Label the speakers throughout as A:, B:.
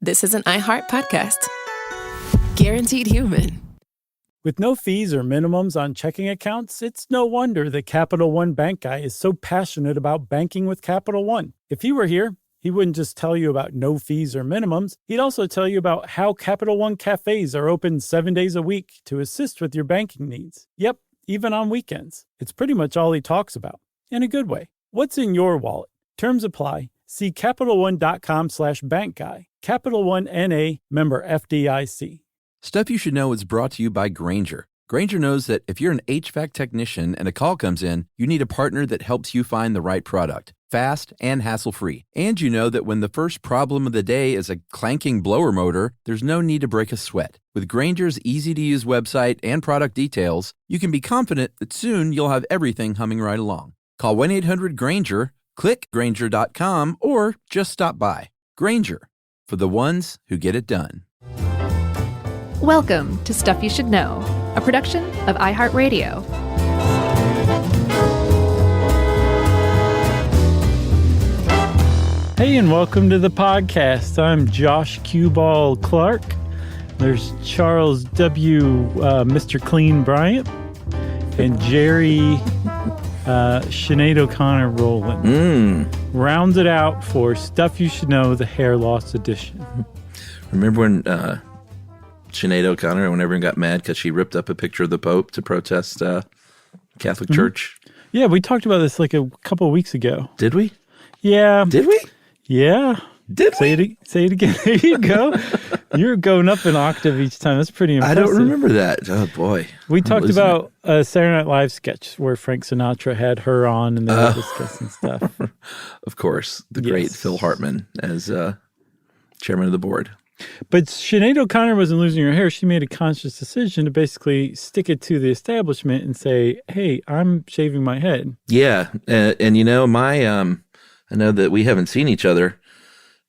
A: this is an iHeart podcast. Guaranteed human.
B: With no fees or minimums on checking accounts, it's no wonder that Capital One Bank Guy is so passionate about banking with Capital One. If he were here, he wouldn't just tell you about no fees or minimums. He'd also tell you about how Capital One cafes are open 7 days a week to assist with your banking needs. Yep, even on weekends. It's pretty much all he talks about, in a good way. What's in your wallet? Terms apply. See CapitalOne.com/bankguy. Capital One N.A., member FDIC.
C: Stuff You Should Know is brought to you by Grainger. Grainger knows that if you're an HVAC technician and a call comes in, you need a partner that helps you find the right product, fast and hassle-free. And you know that when the first problem of the day is a clanking blower motor, there's no need to break a sweat. With Grainger's easy-to-use website and product details, you can be confident that soon you'll have everything humming right along. Call 1-800-GRAINGER, click Grainger.com, or just stop by. Grainger, for the ones who get it done.
D: Welcome to Stuff You Should Know, a production of iHeartRadio.
B: Hey, and welcome to the podcast. I'm Josh Q-Ball Clark. There's Charles W. Mr. Clean Bryant, and Jerry Sinead O'Connor Rowland. Rounds it out for Stuff You Should Know, the hair loss edition.
E: Remember when Sinead O'Connor, when everyone got mad because she ripped up a picture of the Pope to protest Catholic Church?
B: Yeah, we talked about this like a couple of weeks ago.
E: Did we?
B: Yeah.
E: Did we?
B: Yeah.
E: Did we?
B: Say it again. There you go. You're going up an octave each time. That's pretty impressive.
E: I don't remember that. Oh, boy.
B: We talked about a Saturday Night Live sketch where Frank Sinatra had her on and they were discussing stuff.
E: Of course. The great Phil Hartman as chairman of the board.
B: But Sinead O'Connor wasn't losing her hair. She made a conscious decision to basically stick it to the establishment and say, hey, I'm shaving my head.
E: Yeah. And you know, I know that we haven't seen each other,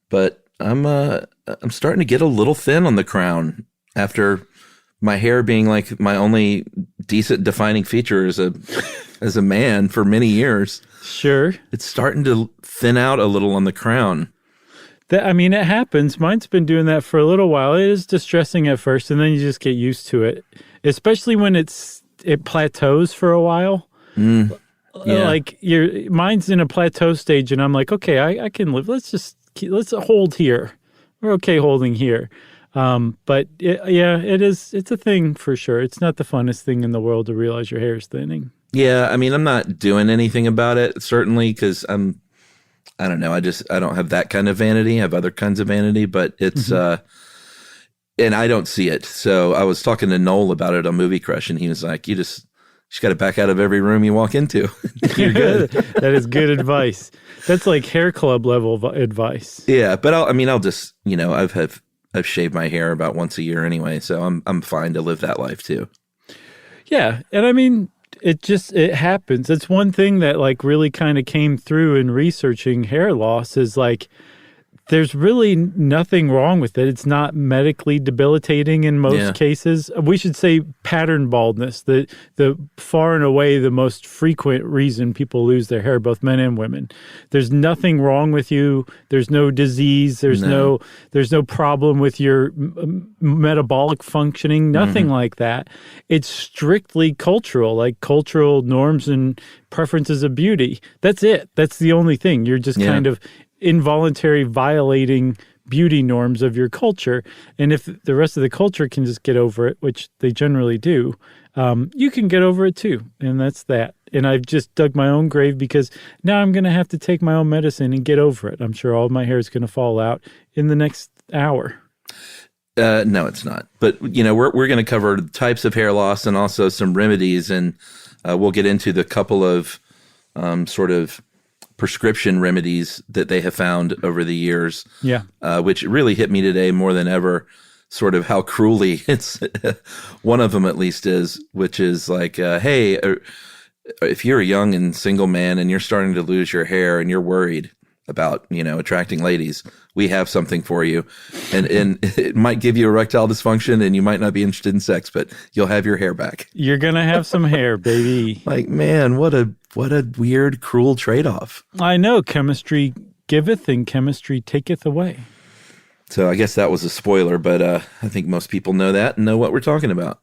E: but I'm starting to get a little thin on the crown after my hair being like my only decent defining feature as a man for many years.
B: Sure.
E: It's starting to thin out a little on the crown.
B: It happens. Mine's been doing that for a little while. It is distressing at first, and then you just get used to it, especially when it plateaus for a while. Yeah. Like mine's in a plateau stage, and I'm like, okay, I can live. Let's hold here. We're okay holding here. But it's a thing for sure. It's not the funnest thing in the world to realize your hair is thinning. Yeah,
E: I'm not doing anything about it, certainly, because I don't know. I don't have that kind of vanity. I have other kinds of vanity, but it's, and I don't see it. So I was talking to Noel about it on Movie Crush, and he was like, you just got to back out of every room you walk into. You're good.
B: That is good advice. That's like hair club level advice.
E: Yeah. But I'll just, I've shaved my hair about once a year anyway. So I'm fine to live that life too.
B: Yeah. And it happens. It's one thing that like really kind of came through in researching hair loss is like, there's really nothing wrong with it. It's not medically debilitating in most cases. We should say pattern baldness, the far and away the most frequent reason people lose their hair, both men and women. There's nothing wrong with you. There's no disease. There's no problem with your metabolic functioning, nothing like that. It's strictly cultural, like cultural norms and preferences of beauty. That's it. That's the only thing. You're just kind of involuntary violating beauty norms of your culture. And if the rest of the culture can just get over it, which they generally do, you can get over it too. And that's that. And I've just dug my own grave because now I'm going to have to take my own medicine and get over it. I'm sure all of my hair is going to fall out in the next hour.
E: No, it's not. But, we're going to cover types of hair loss and also some remedies. And we'll get into the couple of sort of prescription remedies that they have found over the years. Yeah. Which really hit me today more than ever, sort of how cruelly it's one of them at least is, which is like, hey, if you're a young and single man and you're starting to lose your hair and you're worried about, attracting ladies, we have something for you. And it might give you erectile dysfunction and you might not be interested in sex, but you'll have your hair back.
B: You're going to have some hair, baby.
E: Like, man, what a weird, cruel trade-off.
B: I know. Chemistry giveth and chemistry taketh away.
E: So I guess that was a spoiler, but I think most people know that and know what we're talking about.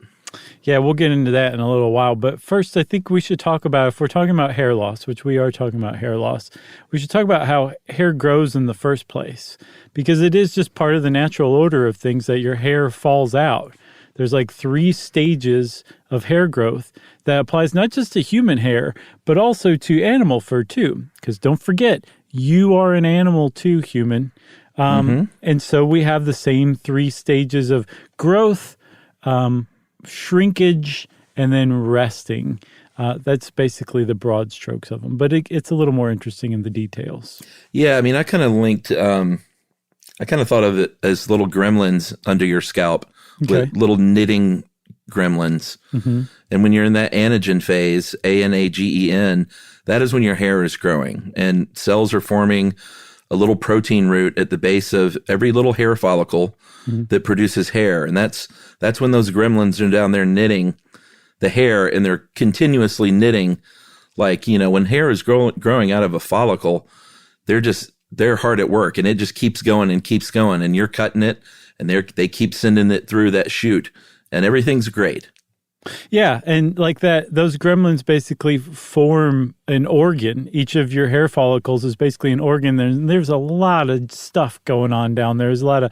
B: Yeah, we'll get into that in a little while. But first, I think we should talk about, if we're talking about hair loss, which we are talking about hair loss, we should talk about how hair grows in the first place, because it is just part of the natural order of things that your hair falls out. There's like 3 stages of hair growth that applies not just to human hair, but also to animal fur too. Because don't forget, you are an animal too, human. And so we have the same 3 stages of growth, shrinkage, and then resting. That's basically the broad strokes of them, but it's a little more interesting in the details.
E: Yeah, I mean, I kind of linked, I kind of thought of it as little gremlins under your scalp, with little knitting gremlins. And when you're in that anagen phase, ANAGEN, that is when your hair is growing and cells are forming a little protein root at the base of every little hair follicle that produces hair. And that's when those gremlins are down there knitting the hair, and they're continuously knitting. Like, you know, when hair is growing out of a follicle, they're hard at work, and it just keeps going, and you're cutting it, and they keep sending it through that chute, and everything's great.
B: Yeah, and like that, those gremlins basically form an organ. Each of your hair follicles is basically an organ. There's a lot of stuff going on down there. There's a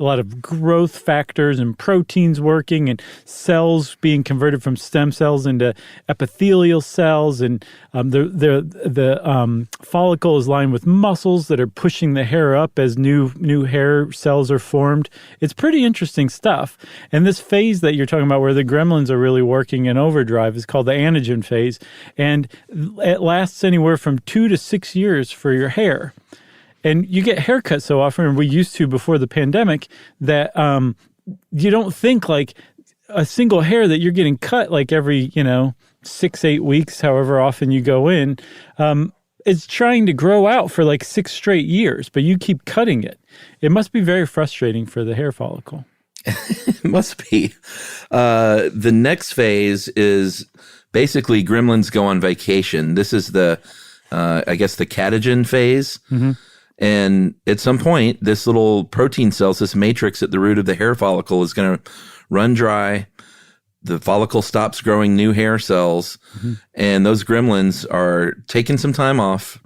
B: lot of growth factors and proteins working, and cells being converted from stem cells into epithelial cells, and the follicle is lined with muscles that are pushing the hair up as new hair cells are formed. It's pretty interesting stuff. And this phase that you're talking about, where the gremlins are really working in overdrive, is called the anagen phase, and it lasts anywhere from 2 to 6 years for your hair. And you get haircuts so often, and we used to before the pandemic, that you don't think like a single hair that you're getting cut like every, 6-8 weeks, however often you go in, is trying to grow out for like 6 straight years, but you keep cutting it. It must be very frustrating for the hair follicle.
E: It must be. The next phase is basically gremlins go on vacation. This is the catagen phase. And at some point, this little protein cells, this matrix at the root of the hair follicle, is going to run dry. The follicle stops growing new hair cells, and those gremlins are taking some time off.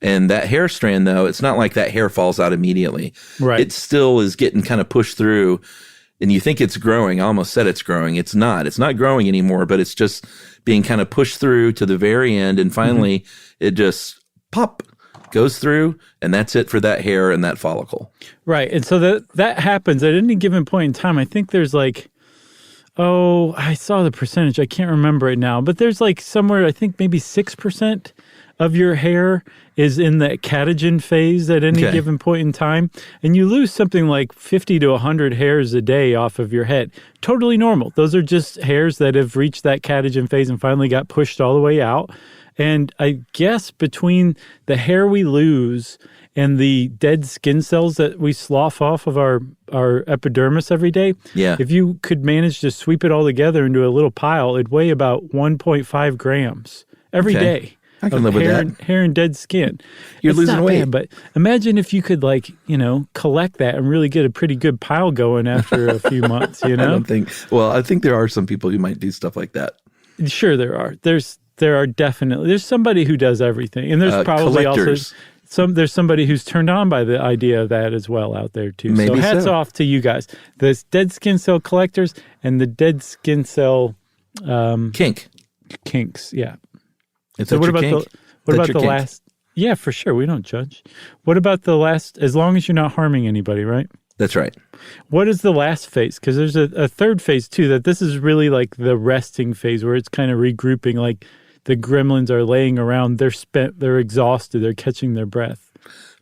E: And that hair strand, though, it's not like that hair falls out immediately.
B: Right.
E: It still is getting kind of pushed through, and you think it's growing. I almost said it's growing. It's not. It's not growing anymore, but it's just being kind of pushed through to the very end, and finally it just goes through, and that's it for that hair and that follicle.
B: Right. And so that happens at any given point in time. I think there's like, I saw the percentage. I can't remember it now, but there's like somewhere, I think maybe 6% of your hair is in the catagen phase at any given point in time. And you lose something like 50 to 100 hairs a day off of your head. Totally normal. Those are just hairs that have reached that catagen phase and finally got pushed all the way out. And I guess between the hair we lose and the dead skin cells that we slough off of our epidermis every day, if you could manage to sweep it all together into a little pile, it'd weigh about 1.5 grams every day.
E: I can live with that.
B: Hair and dead skin.
E: You're losing weight.
B: Bad, but imagine if you could collect that and really get a pretty good pile going after a few months,
E: I think there are some people who might do stuff like that.
B: Sure there are. There are definitely. There's somebody who does everything. And there's probably
E: collectors.
B: Also there's somebody who's turned on by the idea of that as well out there too.
E: Maybe
B: so hats off to you guys. The dead skin cell collectors and the dead skin cell kinks. Yeah.
E: So what about
B: the last? Yeah, for sure. We don't judge. What about the last? As long as you're not harming anybody, right?
E: That's right.
B: What is the last phase? Because there's a third phase too. That this is really like the resting phase where it's kind of regrouping. Like the gremlins are laying around. They're spent. They're exhausted. They're catching their breath.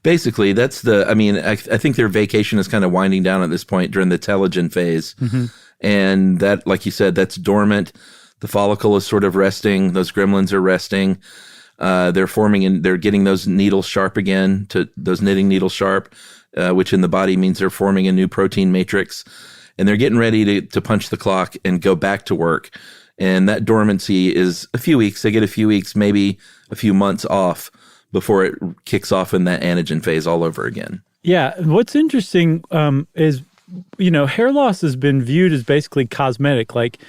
E: Basically, that's I think their vacation is kind of winding down at this point during the telogen phase. And that, like you said, that's dormant. The follicle is sort of resting. Those gremlins are resting. They're forming and they're getting those needles sharp again, to those knitting needles sharp, which in the body means they're forming a new protein matrix. And they're getting ready to punch the clock and go back to work. And that dormancy is a few weeks. They get a few weeks, maybe a few months off before it kicks off in that anagen phase all over again.
B: Yeah. What's interesting is, hair loss has been viewed as basically cosmetic. Like,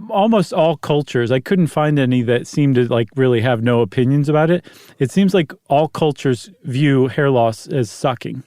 B: almost all cultures, I couldn't find any that seemed to like really have no opinions about it. It seems like all cultures view hair loss as sucking,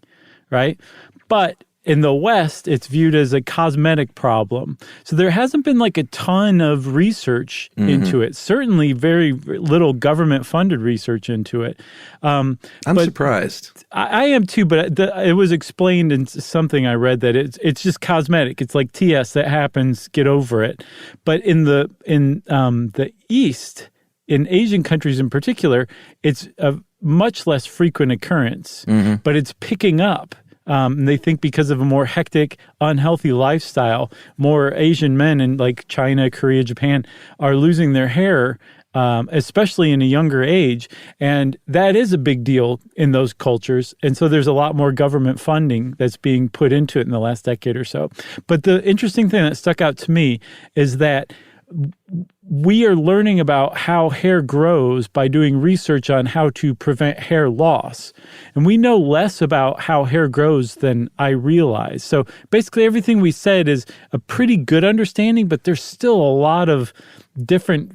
B: right? But in the West, it's viewed as a cosmetic problem. So there hasn't been like a ton of research into it. Certainly very little government-funded research into it.
E: I'm surprised.
B: I am too, but it was explained in something I read that it's just cosmetic. It's like TS that happens, get over it. But in the East, in Asian countries in particular, it's a much less frequent occurrence, but it's picking up. And they think because of a more hectic, unhealthy lifestyle, more Asian men in like China, Korea, Japan are losing their hair, especially in a younger age. And that is a big deal in those cultures. And so there's a lot more government funding that's being put into it in the last decade or so. But the interesting thing that stuck out to me is that we are learning about how hair grows by doing research on how to prevent hair loss. And we know less about how hair grows than I realized. So basically everything we said is a pretty good understanding, but there's still a lot of different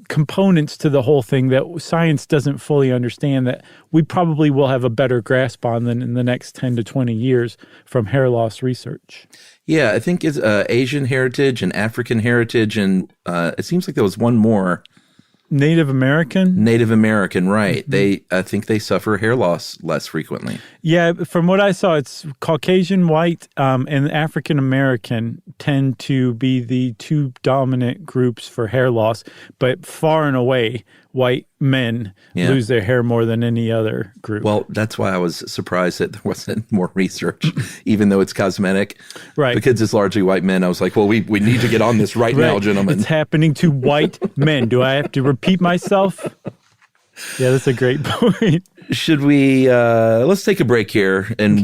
B: components to the whole thing that science doesn't fully understand that we probably will have a better grasp on than in the next 10 to 20 years from hair loss research.
E: Yeah, I think it's Asian heritage and African heritage, and it seems like there was one more.
B: Native American, right. I think they suffer hair loss less frequently. Yeah, from what I saw, it's Caucasian, white, and African American tend to be the two dominant groups for hair loss, but far and away, white men lose their hair more than any other group.
E: Well, that's why I was surprised that there wasn't more research, even though it's cosmetic.
B: Right.
E: Because it's largely white men. I was like, well, we need to get on this right now, gentlemen.
B: It's happening to white men. Do I have to repeat myself? Yeah, that's a great point.
E: Should we, let's take a break here and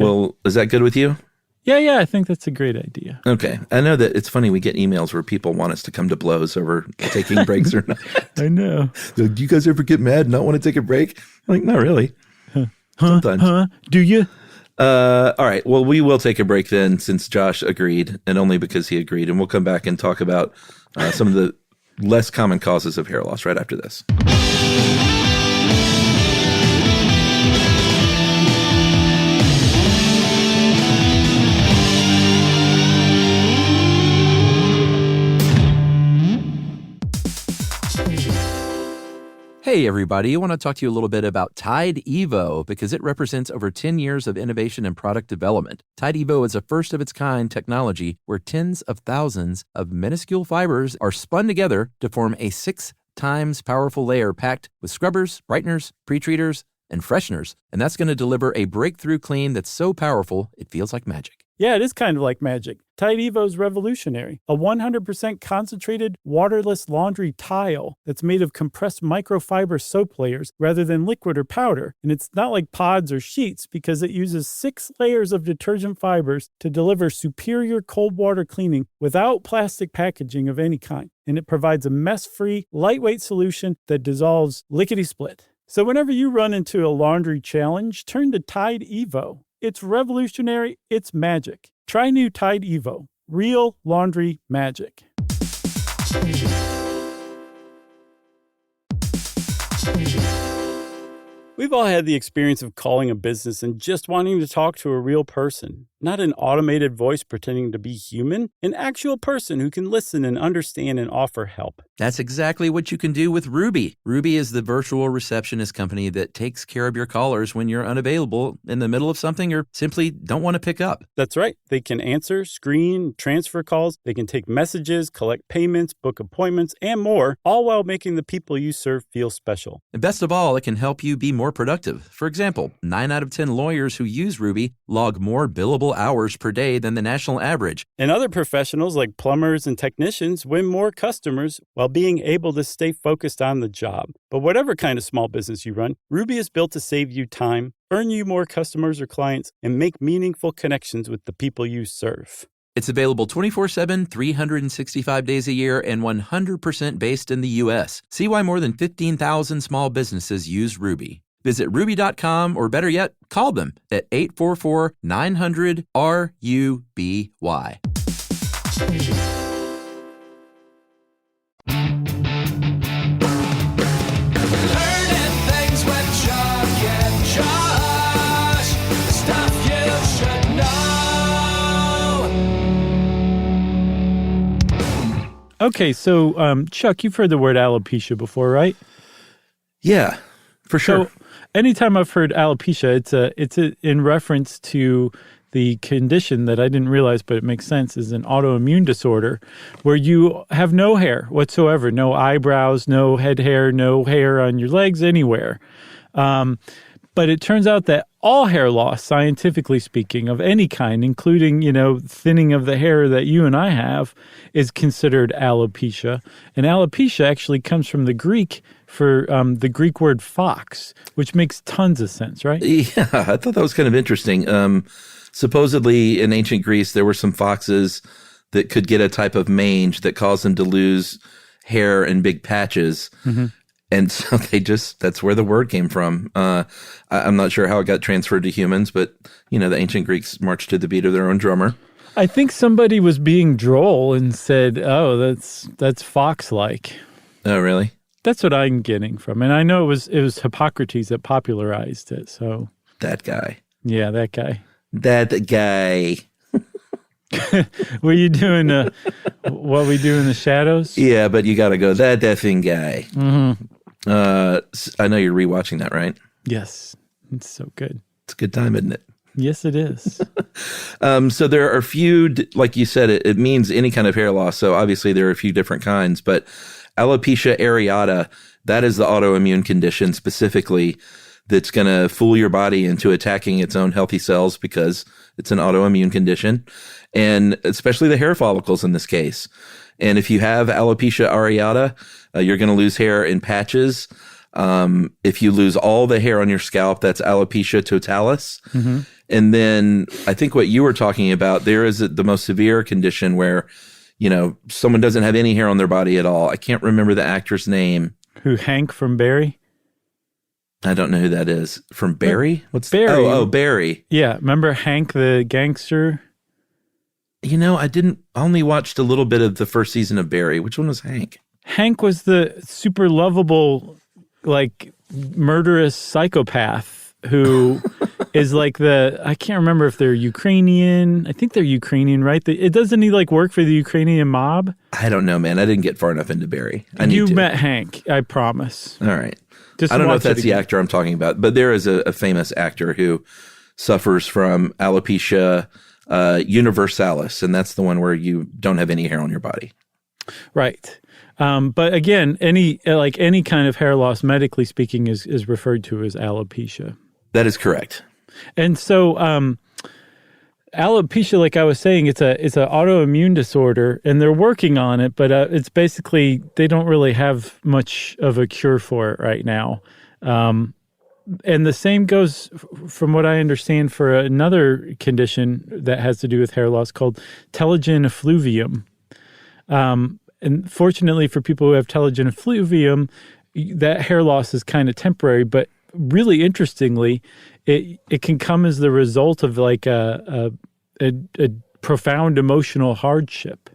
E: is that good with you?
B: Yeah, I think that's a great idea.
E: Okay. I know that it's funny. We get emails where people want us to come to blows over taking breaks or not.
B: I know.
E: So, do you guys ever get mad and not want to take a break? I'm like, not really. Sometimes.
B: Do you?
E: All right. Well, we will take a break then since Josh agreed, and only because he agreed. And we'll come back and talk about some of the less common causes of hair loss right after this.
C: Hey, everybody. I want to talk to you a little bit about Tide Evo because it represents over 10 years of innovation and product development. Tide Evo is a first-of-its-kind technology where tens of thousands of minuscule fibers are spun together to form a 6 times powerful layer packed with scrubbers, brighteners, pre-treaters, and fresheners. And that's going to deliver a breakthrough clean that's so powerful, it feels like magic.
B: Yeah, it is kind of like magic. Tide Evo is revolutionary. A 100% concentrated, waterless laundry tile that's made of compressed microfiber soap layers rather than liquid or powder. And it's not like pods or sheets because it uses 6 layers of detergent fibers to deliver superior cold water cleaning without plastic packaging of any kind. And it provides a mess-free, lightweight solution that dissolves lickety-split. So whenever you run into a laundry challenge, turn to Tide Evo. It's revolutionary. It's magic. Try new Tide Evo. Real laundry magic. We've all had the experience of calling a business and just wanting to talk to a real person. Not an automated voice pretending to be human, an actual person who can listen and understand and offer help.
C: That's exactly what you can do with Ruby. Ruby is the virtual receptionist company that takes care of your callers when you're unavailable in the middle of something or simply don't want to pick up.
B: That's right. They can answer, screen, transfer calls. They can take messages, collect payments, book appointments, and more, all while making the people you serve feel special.
C: And best of all, it can help you be more productive. For example, 9 out of 10 lawyers who use Ruby log more billable hours per day than the national average.
B: And other professionals like plumbers and technicians win more customers while being able to stay focused on the job. But whatever kind of small business you run, Ruby is built to save you time, earn you more customers or clients, and make meaningful connections with the people you serve.
C: It's available 24/7, 365 days a year, and 100% based in the U.S. See why more than 15,000 small businesses use Ruby. Visit Ruby.com, or better yet, call them at 844-900-RUBY.
F: Learning things with Chuck and Josh. Stuff you should know.
B: Okay, so Chuck, you've heard the word alopecia before, right?
E: Yeah, for sure.
B: So anytime I've heard alopecia, it's in reference to the condition that I didn't realize, but it makes sense, is an autoimmune disorder where you have no hair whatsoever, no eyebrows, no head hair, no hair on your legs, anywhere. But it turns out that all hair loss, scientifically speaking, of any kind, including, thinning of the hair that you and I have, is considered alopecia. And alopecia actually comes from the Greek for the Greek word fox, which makes tons of sense, right?
E: Yeah, I thought that was kind of interesting. Supposedly in ancient Greece, there were some foxes that could get a type of mange that caused them to lose hair in big patches. Mm-hmm. And so that's where the word came from. I'm not sure how it got transferred to humans, but, the ancient Greeks marched to the beat of their own drummer.
B: I think somebody was being droll and said, oh, that's fox-like.
E: Oh, really?
B: That's what I'm getting from. And I know it was Hippocrates that popularized it, so.
E: That guy.
B: Yeah, that guy.
E: That guy.
B: Were you doing what we do in the shadows?
E: Yeah, but you got to go, that effing guy.
B: Mm-hmm.
E: I know you're rewatching that, right?
B: Yes. It's so good.
E: It's a good time, isn't it?
B: Yes, it is.
E: So there are a few, like you said, it means any kind of hair loss. So obviously there are a few different kinds, but alopecia areata, that is the autoimmune condition specifically that's going to fool your body into attacking its own healthy cells because it's an autoimmune condition, and especially the hair follicles in this case. And if you have alopecia areata, you're going to lose hair in patches. If you lose all the hair on your scalp, that's alopecia totalis. Mm-hmm. And then I think what you were talking about, there is the most severe condition where, someone doesn't have any hair on their body at all. I can't remember the actor's name.
B: Who, Hank from Barry?
E: I don't know who that is. From Barry? What's
B: Barry?
E: Oh, Barry.
B: Yeah, remember Hank the gangster?
E: I only watched a little bit of the first season of Barry. Which one was Hank?
B: Hank was the super lovable, murderous psychopath who is I can't remember if they're Ukrainian. I think they're Ukrainian, right? Doesn't he work for the Ukrainian mob?
E: I don't know, man. I didn't get far enough into Barry.
B: You met Hank, I promise.
E: All right.
B: Just
E: I don't know if that's the actor I'm talking about, but there is a famous actor who suffers from alopecia universalis, and that's the one where you don't have any hair on your body. Right.
B: But again, any kind of hair loss, medically speaking, is referred to as alopecia.
E: That is correct.
B: And so alopecia, like I was saying, it's an autoimmune disorder, and they're working on it, but it's basically they don't really have much of a cure for it right now. And the same goes, from what I understand, for another condition that has to do with hair loss called telogen effluvium. And fortunately for people who have telogen effluvium, that hair loss is kind of temporary, but really interestingly, it can come as the result of a profound emotional hardship.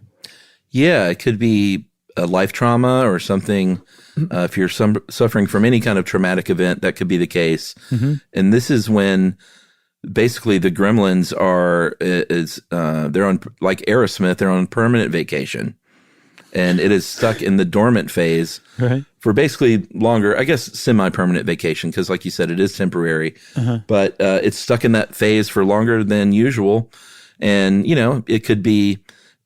E: Yeah, it could be a life trauma or something. If you're suffering from any kind of traumatic event, that could be the case. Mm-hmm. And this is when basically the gremlins they're on, like Aerosmith, they're on permanent vacation. And it is stuck in the dormant phase for basically longer, I guess, semi-permanent vacation, because like you said, it is temporary. Uh-huh. But it's stuck in that phase for longer than usual. And, it could be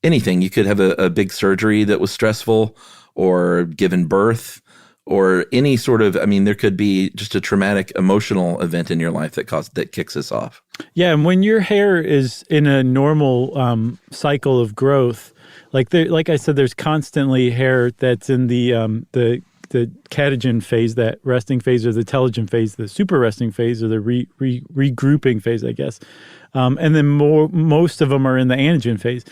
E: anything. You could have a big surgery that was stressful, or given birth, or any sort of, there could be just a traumatic emotional event in your life that kicks us off. Yeah, and when your hair is in a normal cycle of growth, like I said, there's constantly hair that's in the catagen phase, that resting phase, or the telogen phase, the super resting phase, or the regrouping phase, I guess. And then most of them are in the anagen phase.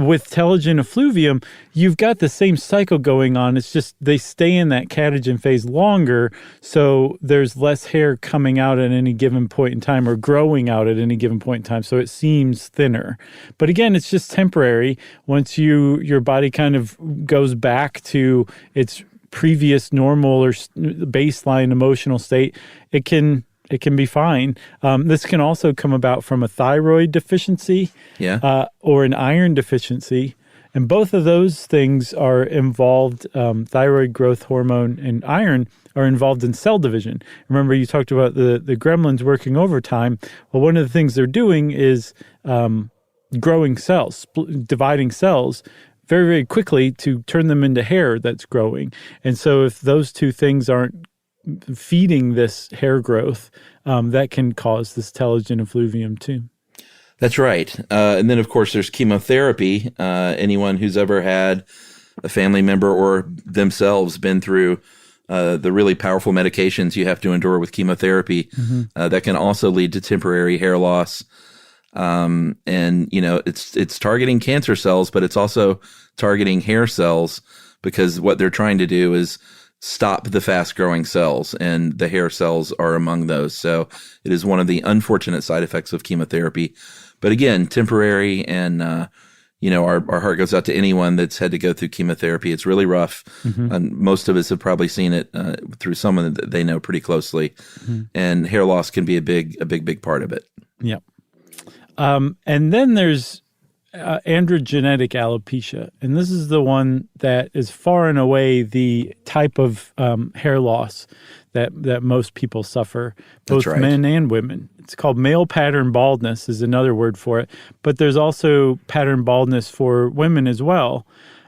B: with telogen effluvium, you've got the same cycle going on. It's just they stay in that catagen phase longer, so there's less hair coming out at any given point in time or growing out at any given point in time, so it seems thinner. But again, it's just temporary. Once your body kind of goes back to its previous normal or baseline emotional state, it can be fine. This can also come about from a thyroid deficiency or an iron deficiency. And both of those things are involved. Thyroid growth hormone and iron are involved in cell division. Remember, you talked about the gremlins working overtime. Well, one of the things they're doing is growing cells, dividing cells very, very quickly to turn them into hair that's growing. And so if those two things aren't feeding this hair growth, that can cause this telogen effluvium too.
E: That's right. And then, of course, there's chemotherapy. Anyone who's ever had a family member or themselves been through the really powerful medications you have to endure with chemotherapy, that can also lead to temporary hair loss. And, it's targeting cancer cells, but it's also targeting hair cells, because what they're trying to do is stop the fast-growing cells, and the hair cells are among those. So it is one of the unfortunate side effects of chemotherapy. But again, temporary, and our heart goes out to anyone that's had to go through chemotherapy. It's really rough, and most of us have probably seen it through someone that they know pretty closely. And hair loss can be a big part of it.
B: Yep. And then there's androgenetic alopecia, and this is the one that is far and away the type of hair loss that most people suffer, both men and women. It's called male pattern baldness is another word for it, but there's also pattern baldness for women as well.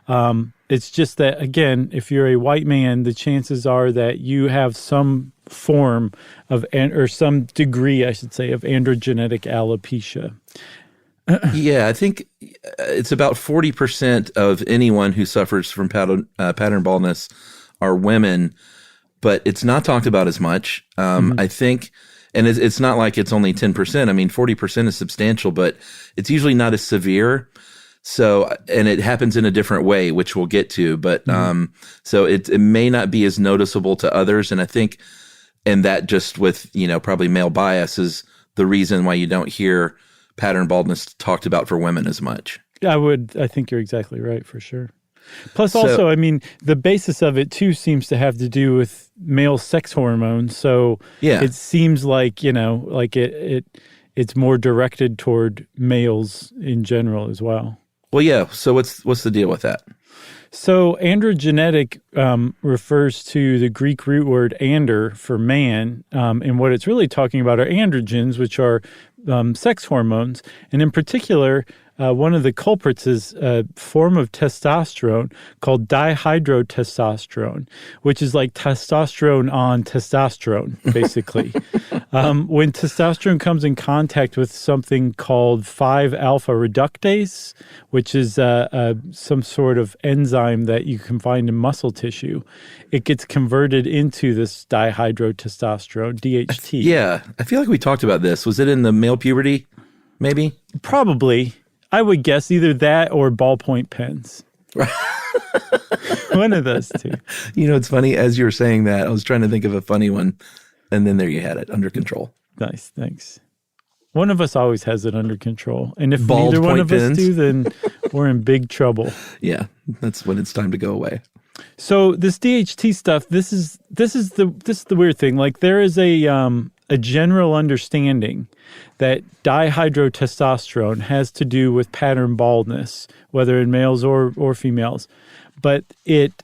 B: It's just that, again, if you're a white man, the chances are that you have some form of, or some degree, I should say, of androgenetic alopecia.
E: Yeah, I think it's about 40% of anyone who suffers from pattern baldness are women, but it's not talked about as much. I think, and it's not like it's only 10%. I mean, 40% is substantial, but it's usually not as severe. So, and it happens in a different way, which we'll get to, but so it may not be as noticeable to others. And I think, and that just with, probably male bias is the reason why you don't hear pattern baldness talked about for women as much.
B: I think you're exactly right, for sure. Plus also, I mean, the basis of it too seems to have to do with male sex hormones. So it seems like, it's more directed toward males in general as well.
E: Well, yeah. So what's the deal with that?
B: So androgenetic refers to the Greek root word ander for man, and what it's really talking about are androgens, which are sex hormones. And in particular, one of the culprits is a form of testosterone called dihydrotestosterone, which is like testosterone on testosterone, basically. When testosterone comes in contact with something called 5-alpha reductase, which is some sort of enzyme that you can find in muscle tissue, it gets converted into this dihydrotestosterone, DHT.
E: Yeah, I feel like we talked about this. Was it in the male puberty, maybe?
B: Probably. I would guess either that or ballpoint pens. One of those two.
E: It's funny. As you were saying that, I was trying to think of a funny one, and then there you had it, under control.
B: Nice, thanks. One of us always has it under control. And if
E: Bald
B: neither one
E: point
B: of
E: pens.
B: us do, then we're in big trouble.
E: Yeah, that's when it's time to go away.
B: So this DHT stuff, this is the weird thing. Like, there is a general understanding that dihydrotestosterone has to do with pattern baldness, whether in males or females, but it's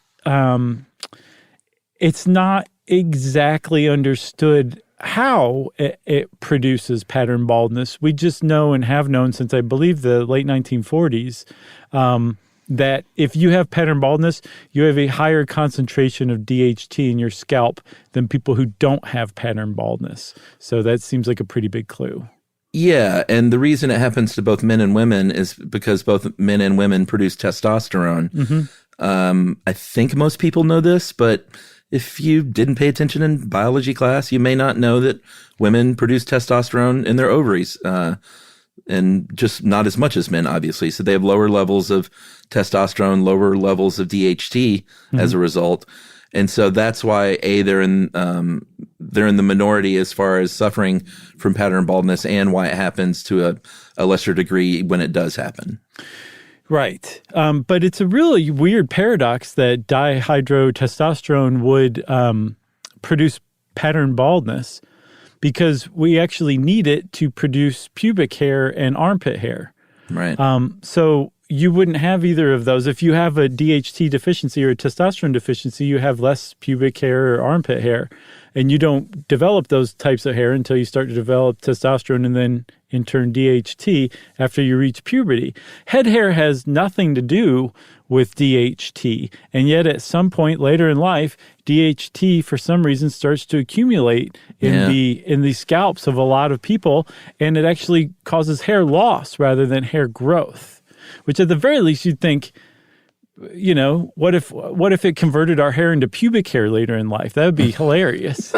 B: not exactly understood how it produces pattern baldness. We just know and have known since, I believe, the late 1940s, that if you have pattern baldness, you have a higher concentration of DHT in your scalp than people who don't have pattern baldness. So that seems like a pretty big clue.
E: Yeah, and the reason it happens to both men and women is because both men and women produce testosterone. I think most people know this, but if you didn't pay attention in biology class, you may not know that women produce testosterone in their ovaries. and just not as much as men, obviously. So they have lower levels of testosterone, lower levels of DHT as a result. And so that's why they're in the minority as far as suffering from pattern baldness, and why it happens to a lesser degree when it does happen.
B: Right. But it's a really weird paradox that dihydrotestosterone would produce pattern baldness, because we actually need it to produce pubic hair and armpit hair.
E: Right.
B: So you wouldn't have either of those. If you have a DHT deficiency or a testosterone deficiency, you have less pubic hair or armpit hair, and you don't develop those types of hair until you start to develop testosterone and then in turn DHT after you reach puberty. Head hair has nothing to do with DHT, and yet at some point later in life, DHT for some reason starts to accumulate in the scalps of a lot of people, and it actually causes hair loss rather than hair growth. Which at the very least you'd think, you know, what if it converted our hair into pubic hair later in life? That would be hilarious.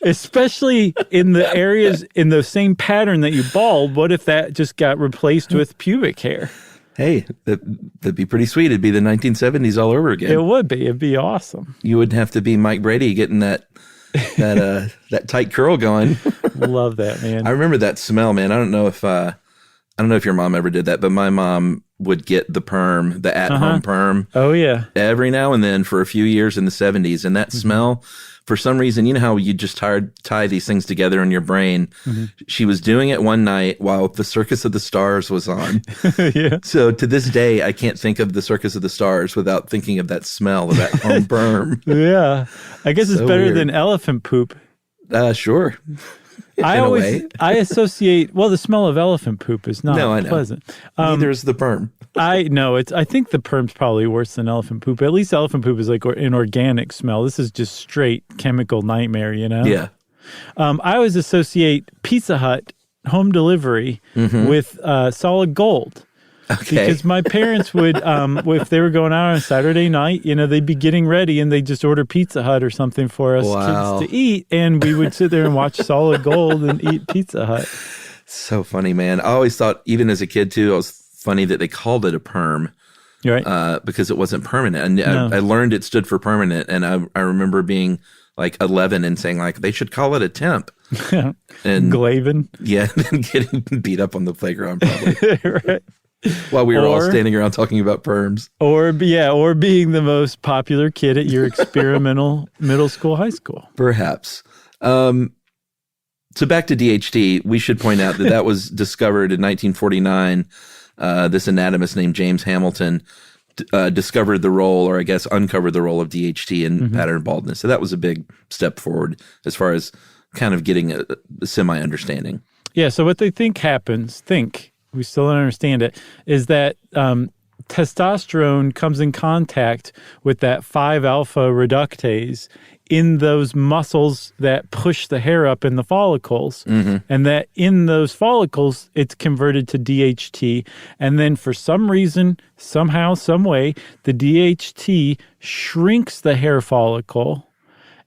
B: Especially in the areas in the same pattern that you bald. What if that just got replaced with pubic hair?
E: Hey, that'd be pretty sweet. It'd be the 1970s all over again.
B: It would be. It'd be awesome.
E: You wouldn't have to be Mike Brady getting that tight curl going.
B: Love that, man.
E: I remember that smell, man. I don't know if your mom ever did that, but my mom would get the perm, the at-home perm.
B: Oh, yeah.
E: Every now and then for a few years in the 70s. And that smell, for some reason, you know how you just tie these things together in your brain? She was doing it one night while the Circus of the Stars was on.
B: Yeah.
E: So to this day, I can't think of the Circus of the Stars without thinking of that smell of that home perm.
B: Yeah. I guess it's
E: So
B: better
E: weird.
B: than elephant poop.
E: Sure.
B: I associate, well, the smell of elephant poop is not
E: No, I know.
B: pleasant.
E: Neither is the perm.
B: I think the perm's probably worse than elephant poop. At least elephant poop is like an organic smell. This is just straight chemical nightmare, you know?
E: Yeah.
B: I always associate Pizza Hut home delivery with solid gold.
E: Okay.
B: Because my parents would, if they were going out on a Saturday night, you know, they'd be getting ready and they'd just order Pizza Hut or something for us
E: Wow.
B: kids to eat. And we would sit there and watch Solid Gold and eat Pizza Hut.
E: So funny, man. I always thought, even as a kid too, it was funny that they called it a perm.
B: You're right.
E: Because it wasn't permanent. And
B: No.
E: I learned it stood for permanent. And I remember being like 11 and saying like, they should call it a temp. And
B: Glavin.
E: yeah, and getting beat up on the playground probably.
B: Right.
E: While we were all
B: Or-
E: standing around talking about perms.
B: Or being the most popular kid at your experimental middle school, high school.
E: Perhaps. So back to DHT, we should point out that was discovered in 1949. This anatomist named James Hamilton discovered the role, or I guess uncovered the role of DHT in pattern baldness. So that was a big step forward as far as kind of getting a semi-understanding.
B: Yeah, so what they think happens, we still don't understand it, is that testosterone comes in contact with that 5-alpha reductase in those muscles that push the hair up in the follicles, and that in those follicles, it's converted to DHT. And then for some reason, somehow, some way, the DHT shrinks the hair follicle,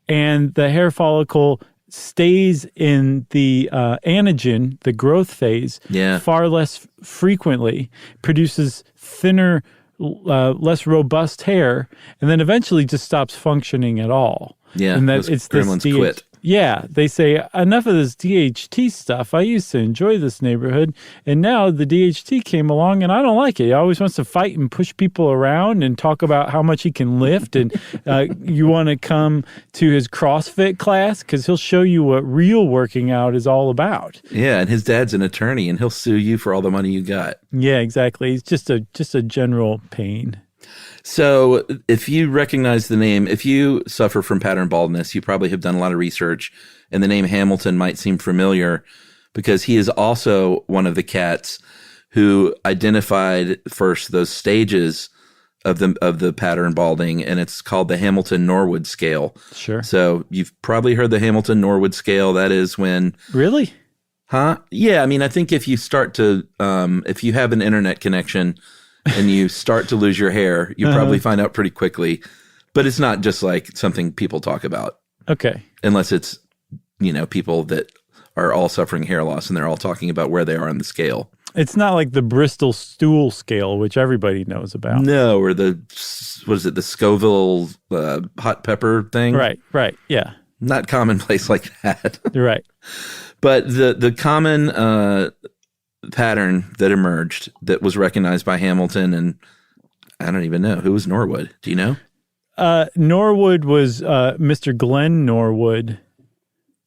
B: and the hair follicle stays in the anagen, the growth phase, far less frequently, produces thinner, less robust hair, and then eventually just stops functioning at all.
E: Yeah,
B: and
E: those gremlins quit.
B: Yeah, they say, enough of this DHT stuff. I used to enjoy this neighborhood, and now the DHT came along, and I don't like it. He always wants to fight and push people around and talk about how much he can lift, and you want to come to his CrossFit class because he'll show you what real working out is all about.
E: Yeah, and his dad's an attorney, and he'll sue you for all the money you got.
B: Yeah, exactly. He's just a general pain.
E: So if you recognize the name, if you suffer from pattern baldness, you probably have done a lot of research, and the name Hamilton might seem familiar because he is also one of the cats who identified first those stages of the pattern balding, and it's called the Hamilton-Norwood scale.
B: Sure.
E: So you've probably heard the Hamilton-Norwood scale. That is when...
B: Really?
E: Huh? Yeah, I mean, I think if you start to, if you have an internet connection and you start to lose your hair, you probably find out pretty quickly. But it's not just like something people talk about.
B: Okay.
E: Unless it's, people that are all suffering hair loss, and they're all talking about where they are on the scale.
B: It's not like the Bristol stool scale, which everybody knows about.
E: No, or the Scoville hot pepper thing?
B: Right, yeah.
E: Not commonplace like that.
B: You're right.
E: But the common pattern that emerged that was recognized by Hamilton, and I don't even know, who was Norwood? Do you know?
B: Norwood was Mr. Glenn Norwood.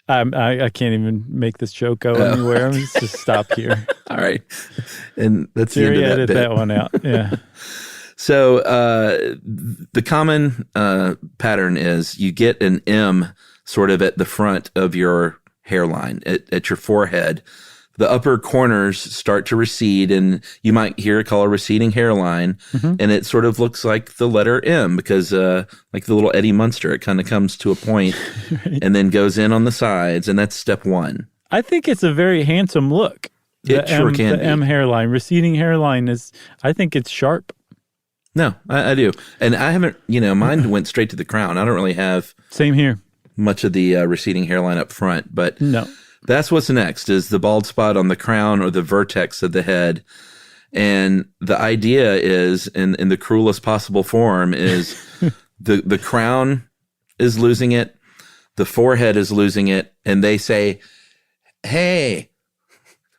B: I can't even make this joke go anywhere. Let's just stop here.
E: All right. And that's the end of that
B: edit
E: bit.
B: that one out. Yeah.
E: So the common pattern is you get an M sort of at the front of your hairline, at your forehead. The upper corners start to recede, and you might hear it called a receding hairline, and it sort of looks like the letter M because like the little Eddie Munster, it kind of comes to a point right. and then goes in on the sides, and that's step one.
B: I think it's a very handsome look.
E: It sure can be.
B: The M hairline, receding hairline I think it's sharp.
E: No, I do. And I haven't, mine went straight to the crown. I don't really have
B: same here
E: much of the receding hairline up front, but
B: no.
E: That's what's next is the bald spot on the crown or the vertex of the head. And the idea is, in the cruelest possible form, is the crown is losing it, the forehead is losing it, and they say, hey,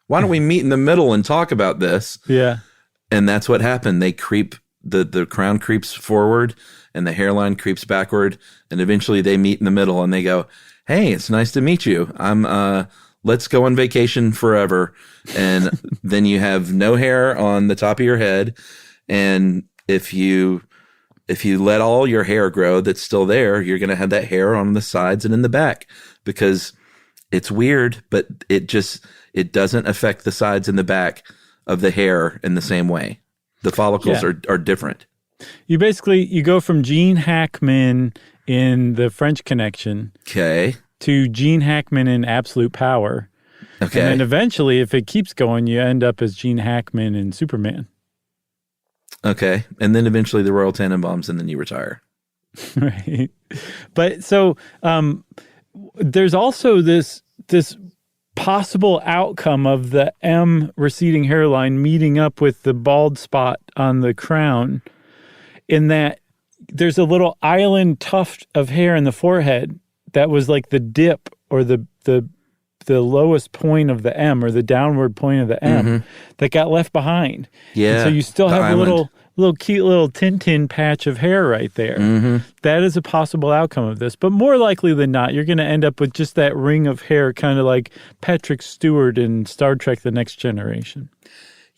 E: why don't we meet in the middle and talk about this?
B: Yeah.
E: And that's what happened. They creep, the crown creeps forward and the hairline creeps backward, and eventually they meet in the middle and they go, hey, it's nice to meet you. Let's go on vacation forever. And then you have no hair on the top of your head. And if you let all your hair grow that's still there, you're going to have that hair on the sides and in the back, because it's weird, but it doesn't affect the sides and the back of the hair in the same way. The follicles are different.
B: You go from Gene Hackman in The French Connection.
E: Okay.
B: To Gene Hackman in Absolute Power.
E: Okay.
B: And then eventually, if it keeps going, you end up as Gene Hackman in Superman.
E: Okay. And then eventually the Royal Tenenbaums, and then you retire.
B: Right. But so there's also this possible outcome of the M receding hairline meeting up with the bald spot on the crown, in that there's a little island tuft of hair in the forehead that was like the dip or the lowest point of the M, or the downward point of the M, that got left behind.
E: Yeah.
B: And so you still have a little cute little Tintin patch of hair right there. That is a possible outcome of this. But more likely than not, you're going to end up with just that ring of hair, kind of like Patrick Stewart in Star Trek The Next Generation.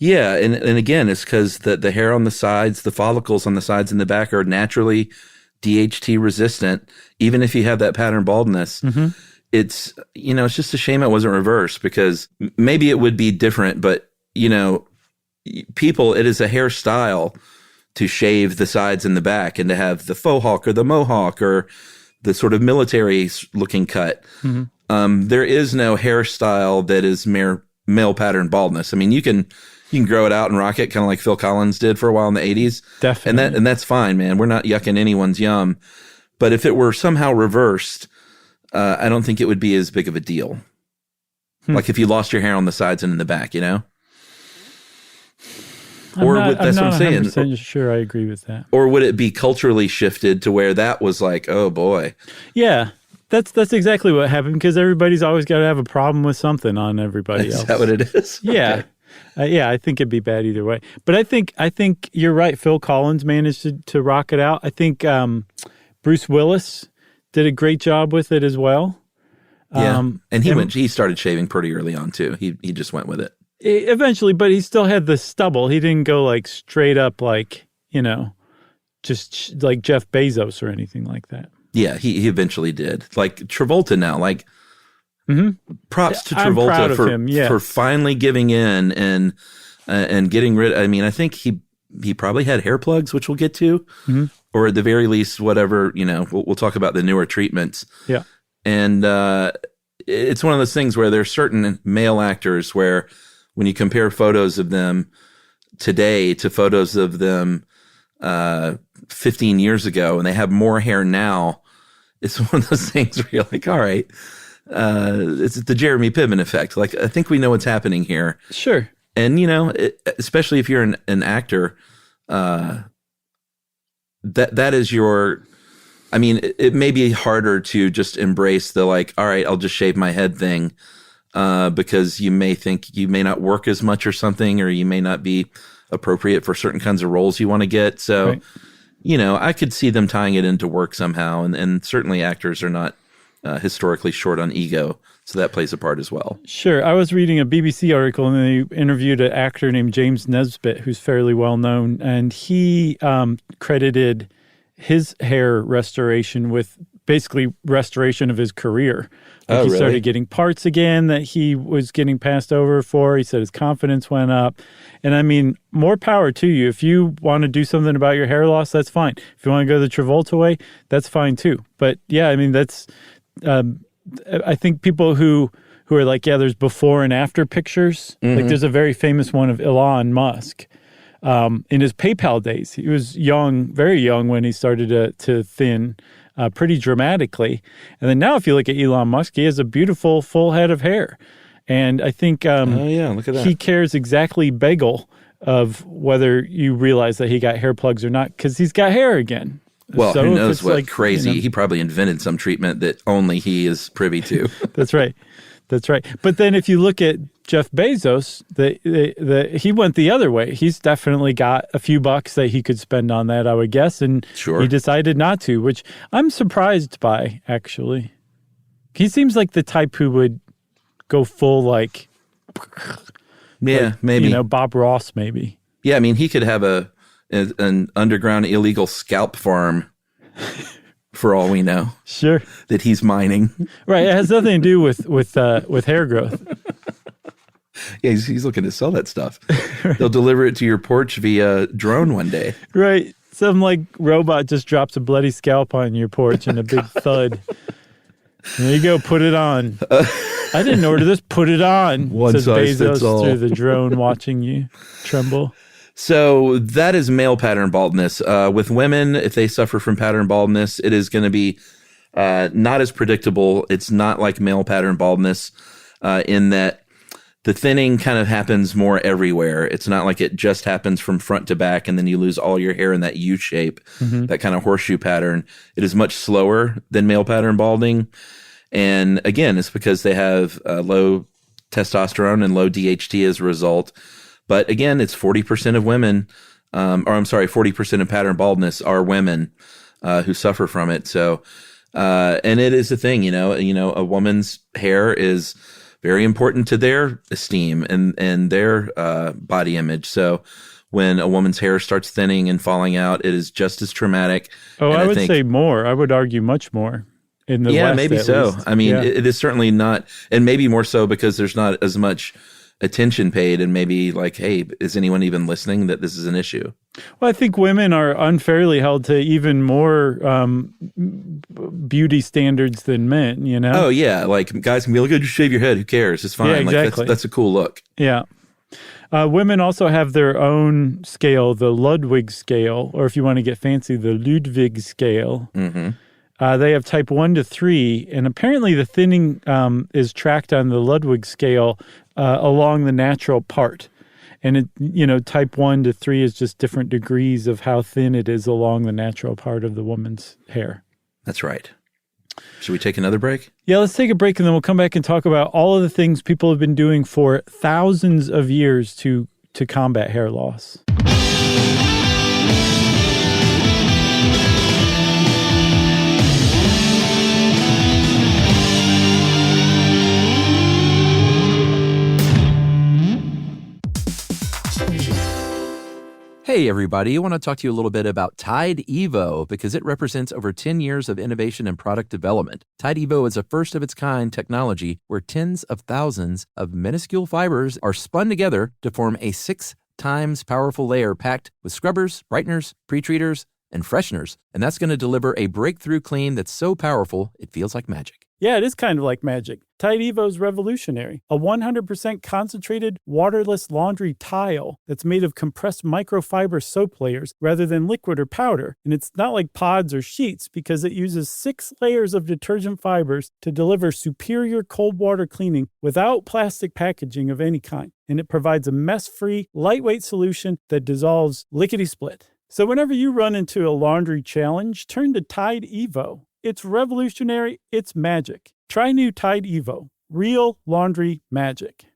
E: Yeah, and again, it's because the hair on the sides, the follicles on the sides and the back are naturally DHT resistant, even if you have that pattern baldness. It's, it's just a shame it wasn't reversed, because maybe it would be different, but, people, it is a hairstyle to shave the sides and the back and to have the faux hawk or the mohawk or the sort of military looking cut. There is no hairstyle that is mere male pattern baldness. I mean, you can grow it out and rock it, kind of like Phil Collins did for a while in the 80s.
B: Definitely.
E: And that's fine, man. We're not yucking anyone's yum. But if it were somehow reversed, I don't think it would be as big of a deal. Like if you lost your hair on the sides and in the back,
B: that's what I'm saying. 100% sure I agree with that.
E: Or would it be culturally shifted to where that was like, oh boy.
B: Yeah. That's exactly what happened, because everybody's always got to have a problem with something on everybody else.
E: Is that what it is?
B: Yeah.
E: Okay.
B: I think it'd be bad either way. But I think you're right. Phil Collins managed to rock it out. I think Bruce Willis did a great job with it as well.
E: Yeah, and he started shaving pretty early on too. He just went with it.
B: Eventually, but he still had the stubble. He didn't go like straight up like, just like Jeff Bezos or anything like that.
E: Yeah, he eventually did. Like Travolta now, like props to
B: I'm proud
E: Travolta
B: of him, yes.
E: for finally giving in and getting rid. I mean, I think he probably had hair plugs, which we'll get to, or at the very least, whatever. We'll talk about the newer treatments.
B: Yeah,
E: and it's one of those things where there's certain male actors where when you compare photos of them today to photos of them 15 years ago, and they have more hair now, it's one of those things where you're like, all right, It's the Jeremy Piven effect. Like, I think we know what's happening here.
B: Sure.
E: And, especially if you're an actor, that is your, I mean, it may be harder to just embrace the like, all right, I'll just shave my head thing, because you may think you may not work as much or something, or you may not be appropriate for certain kinds of roles you want to get. So,
B: Right.
E: I could see them tying it into work somehow. And certainly actors are not historically short on ego. So that plays a part as well.
B: Sure. I was reading a BBC article and they interviewed an actor named James Nesbitt, who's fairly well known. And he credited his hair restoration with basically restoration of his career. Like he started getting parts again that he was getting passed over for. He said his confidence went up. And I mean, more power to you. If you want to do something about your hair loss, that's fine. If you want to go the Travolta way, that's fine too. But yeah, I mean, that's... I think people who are like, yeah, there's before and after pictures. Like there's a very famous one of Elon Musk in his PayPal days. He was young, very young when he started to thin pretty dramatically. And then now if you look at Elon Musk, he has a beautiful full head of hair. And I think
E: look at that.
B: he cares exactly bagel of whether you realize that he got hair plugs or not because he's got hair again.
E: Well,
B: So
E: who
B: if
E: knows
B: it's
E: what
B: like,
E: crazy. He probably invented some treatment that only he is privy to.
B: That's right. That's right. But then if you look at Jeff Bezos, he went the other way. He's definitely got a few bucks that he could spend on that, I would guess. And
E: Sure.
B: he decided not to, which I'm surprised by, actually. He seems like the type who would go full like,
E: Yeah, maybe.
B: Bob Ross maybe.
E: Yeah, I mean, he could have an underground illegal scalp farm for all we know
B: Sure.
E: that he's mining.
B: Right. It has nothing to do with hair growth.
E: Yeah, he's looking to sell that stuff. They'll deliver it to your porch via drone one day.
B: Right. Some like robot just drops a bloody scalp on your porch and a big thud. There you go. Put it on. I didn't order this. Put it on.
E: One
B: says
E: size fits
B: Bezos
E: all.
B: through the drone watching you tremble.
E: So that is male pattern baldness. With women, if they suffer from pattern baldness, it is going to be not as predictable. It's not like male pattern baldness in that the thinning kind of happens more everywhere. It's not like it just happens from front to back and then you lose all your hair in that U shape, that kind of horseshoe pattern. It is much slower than male pattern balding. And again, it's because they have low testosterone and low DHT as a result. But again, it's 40% of women, 40% of pattern baldness are women who suffer from it. So, and it is a thing, a woman's hair is very important to their esteem and their body image. So when a woman's hair starts thinning and falling out, it is just as traumatic.
B: Oh,
E: And
B: I would
E: think,
B: say more. I would argue much more. In the
E: yeah,
B: West,
E: maybe
B: at
E: so.
B: least.
E: I mean,
B: Yeah.
E: it is certainly not, and maybe more so because there's not as much attention paid and maybe like, hey, is anyone even listening that this is an issue?
B: Well, I think women are unfairly held to even more beauty standards than men,
E: Oh yeah, like guys can be like, "Oh, just shave your head. Who cares? It's fine."
B: Yeah, exactly.
E: Like that's a cool look.
B: Yeah. Women also have their own scale, the Ludwig scale, or if you want to get fancy, the Ludwig scale.
E: Mm-hmm.
B: They have type 1 to 3, and apparently the thinning is tracked on the Ludwig scale along the natural part. And, type 1 to 3 is just different degrees of how thin it is along the natural part of the woman's hair.
E: That's right. Should we take another break?
B: Yeah, let's take a break, and then we'll come back and talk about all of the things people have been doing for thousands of years to combat hair loss.
C: Hey, everybody. I want to talk to you a little bit about Tide Evo because it represents over 10 years of innovation and product development. Tide Evo is a first-of-its-kind technology where tens of thousands of minuscule fibers are spun together to form a 6 times powerful layer packed with scrubbers, brighteners, pre-treaters, and fresheners. And that's going to deliver a breakthrough clean that's so powerful, it feels like magic.
B: Yeah, it is kind of like magic. Tide Evo is revolutionary. A 100% concentrated, waterless laundry tile that's made of compressed microfiber soap layers rather than liquid or powder. And it's not like pods or sheets because it uses 6 layers of detergent fibers to deliver superior cold water cleaning without plastic packaging of any kind. And it provides a mess-free, lightweight solution that dissolves lickety-split. So whenever you run into a laundry challenge, turn to Tide Evo. It's revolutionary. It's magic. Try new Tide Evo. Real laundry magic.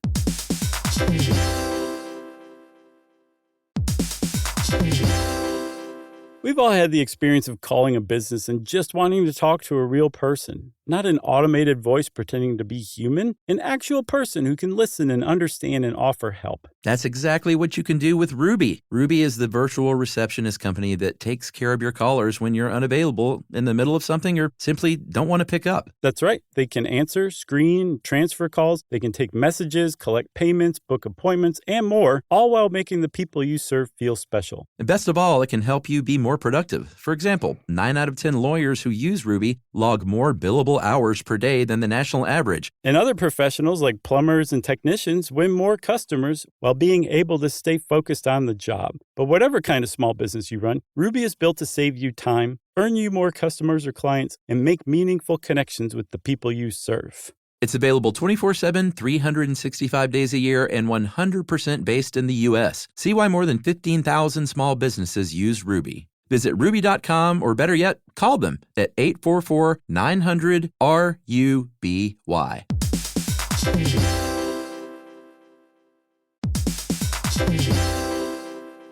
B: We've all had the experience of calling a business and just wanting to talk to a real person. Not an automated voice pretending to be human, an actual person who can listen and understand and offer help.
C: That's exactly what you can do with Ruby. Ruby is the virtual receptionist company that takes care of your callers when you're unavailable in the middle of something or simply don't want to pick up.
B: That's right. They can answer, screen, transfer calls. They can take messages, collect payments, book appointments, and more, all while making the people you serve feel special.
C: And best of all, it can help you be more productive. For example, 9 out of 10 lawyers who use Ruby log more billable hours per day than the national average.
B: And other professionals like plumbers and technicians win more customers while being able to stay focused on the job. But whatever kind of small business you run, Ruby is built to save you time, earn you more customers or clients, and make meaningful connections with the people you serve.
C: It's available 24/7, 365 days a year, and 100% based in the U.S. See why more than 15,000 small businesses use Ruby. Visit ruby.com, or better yet, call them at 844-900-RUBY.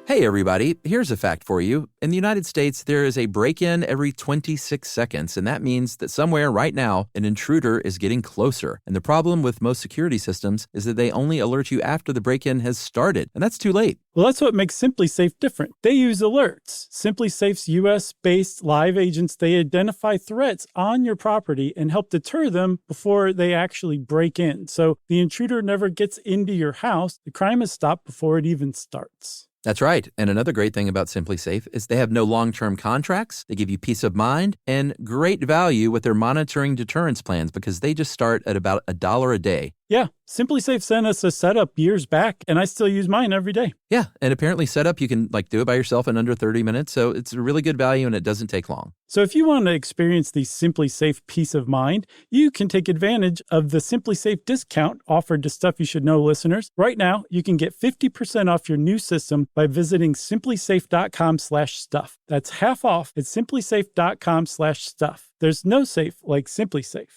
C: Hey everybody, here's a fact for you. In the United States, there is a break-in every 26 seconds, and that means that somewhere right now, an intruder is getting closer. And the problem with most security systems is that they only alert you after the break-in has started, and that's too late.
B: Well, that's what makes SimpliSafe different. They use alerts. SimpliSafe's U.S.-based live agents, they identify threats on your property and help deter them before they actually break in. So the intruder never gets into your house. The crime is stopped before it even starts.
C: That's right. And another great thing about SimpliSafe is they have no long-term contracts. They give you peace of mind and great value with their monitoring deterrence plans because they just start at about $1 a day.
B: Yeah, SimpliSafe sent us a setup years back, and I still use mine every day.
C: Yeah, and apparently setup, you can do it by yourself in under 30 minutes, so it's a really good value and it doesn't take long.
B: So if you want to experience the SimpliSafe peace of mind, you can take advantage of the SimpliSafe discount offered to Stuff You Should Know listeners. Right now, you can get 50% off your new system by visiting simplisafe.com/stuff. That's half off at simplisafe.com/stuff. There's no safe like SimpliSafe.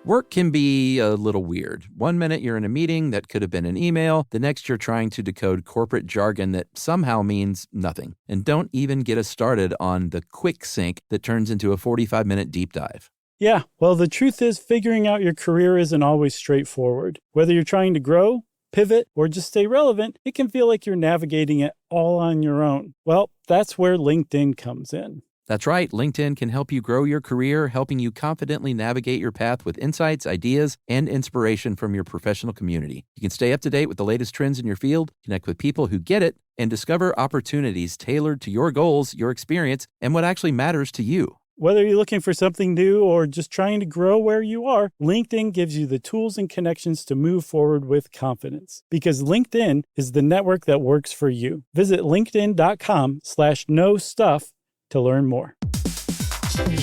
C: Work can be a little weird. One minute you're in a meeting that could have been an email. The next you're trying to decode corporate jargon that somehow means nothing. And don't even get us started on the quick sync that turns into a 45-minute deep dive.
B: Yeah, well, the truth is figuring out your career isn't always straightforward. Whether you're trying to grow, pivot, or just stay relevant, it can feel like you're navigating it all on your own. Well, that's where LinkedIn comes in.
C: That's right. LinkedIn can help you grow your career, helping you confidently navigate your path with insights, ideas, and inspiration from your professional community. You can stay up to date with the latest trends in your field, connect with people who get it, and discover opportunities tailored to your goals, your experience, and what actually matters to you.
B: Whether you're looking for something new or just trying to grow where you are, LinkedIn gives you the tools and connections to move forward with confidence. Because LinkedIn is the network that works for you. Visit linkedin.com/knowstuff to learn more.
F: Learning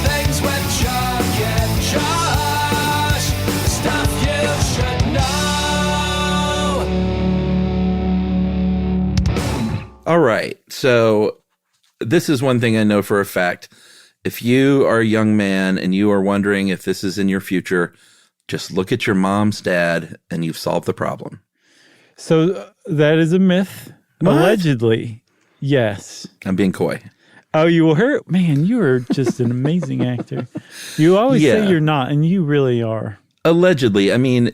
F: things with Chuck and Josh. Stuff you should know.
E: All right. So this is one thing I know for a fact. If you are a young man and you are wondering if this is in your future, just look at your mom's dad and you've solved the problem.
B: So that is a myth.
E: What?
B: Allegedly. Yes.
E: I'm being coy.
B: Oh, you were? Man, you are just an amazing actor. You always say you're not, and you really are.
E: Allegedly. I mean,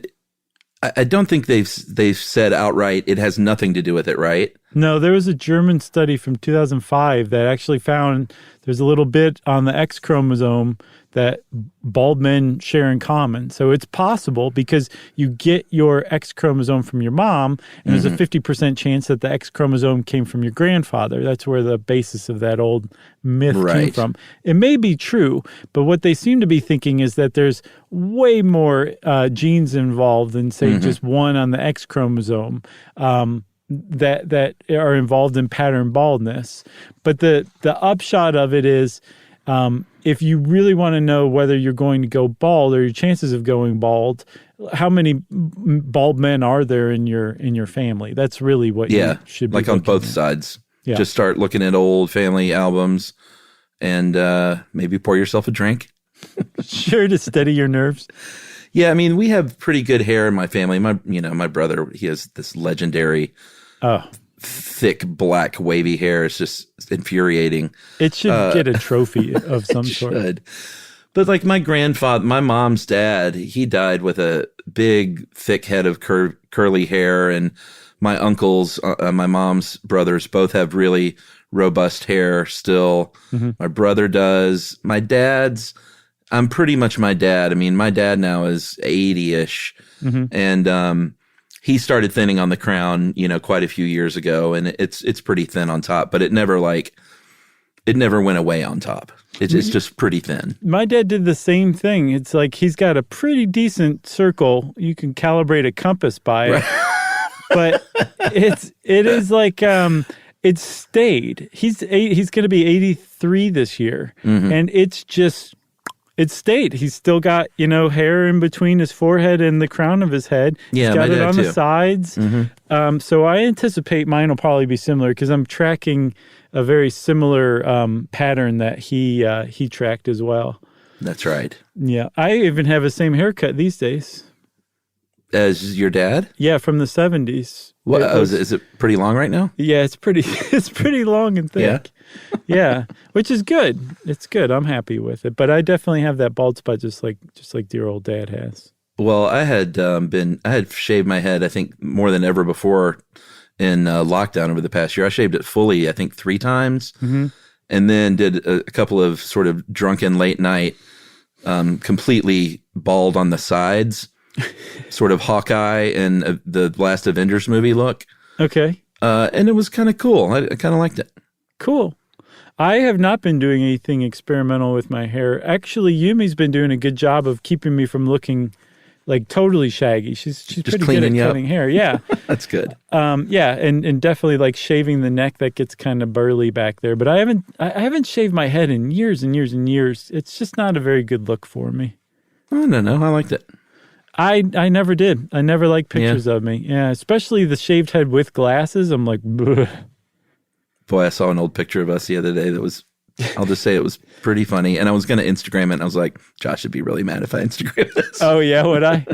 E: I don't think they've said outright it has nothing to do with it, right?
B: No, there was a German study from 2005 that actually found there's a little bit on the X chromosome that bald men share in common. So it's possible because you get your X chromosome from your mom, and there's a 50% chance that the X chromosome came from your grandfather. That's where the basis of that old myth came from. It may be true, but what they seem to be thinking is that there's way more genes involved than, say, just one on the X chromosome. That are involved in pattern baldness. But the upshot of it is, if you really want to know whether you're going to go bald or your chances of going bald, how many bald men are there in your family? That's really what you should be
E: like on both
B: at.
E: sides.
B: Yeah.
E: Just start looking at old family albums and maybe pour yourself a drink.
B: Sure, to steady your nerves.
E: Yeah, I mean, we have pretty good hair in my family. My brother, he has this legendary thick black wavy hair. It's just infuriating.
B: It should get a trophy of some sort.
E: Should. But like my grandfather, my mom's dad, he died with a big thick head of curly hair, and my uncles, my mom's brothers, both have really robust hair still. My brother does. My dad's, I'm pretty much my dad. I mean, my dad now is 80-ish, and he started thinning on the crown, quite a few years ago, and it's pretty thin on top, but it never went away on top. It's just pretty thin.
B: My dad did the same thing. It's like he's got a pretty decent circle you can calibrate a compass by, right. But it is like it's stayed. He's going to be 83 this year, and it's stayed. He's still got, hair in between his forehead and the crown of his head.
E: Yeah,
B: he's got it on
E: too.
B: the sides. So I anticipate mine will probably be similar because I'm tracking a very similar pattern that he tracked as well.
E: That's right.
B: Yeah. I even have the same haircut these days.
E: As your dad?
B: Yeah, from the 70s.
E: What, is it pretty long right now?
B: Yeah, it's pretty long and thick. Yeah, which is good. It's good. I'm happy with it. But I definitely have that bald spot just like dear old dad has.
E: Well, I had shaved my head, I think, more than ever before in lockdown over the past year. I shaved it fully, I think, 3 times, and then did a couple of sort of drunken late night, completely bald on the sides, sort of Hawkeye and the last Avengers movie look.
B: Okay.
E: And it was kind of cool. I kind of liked it.
B: Cool. I have not been doing anything experimental with my hair. Actually, Yumi's been doing a good job of keeping me from looking like totally shaggy. She's pretty good at cutting hair. Yeah.
E: That's good.
B: Yeah, and definitely like shaving the neck that gets kind of burly back there. But I haven't shaved my head in years and years and years. It's just not a very good look for me.
E: Oh, no, I liked it.
B: I never did. I never liked pictures of me. Yeah, especially the shaved head with glasses. I'm like, bleh.
E: Boy, I saw an old picture of us the other day that was, I'll just say it was pretty funny. And I was going to Instagram it, and I was like, Josh would be really mad if I Instagram this.
B: Oh, yeah, would I?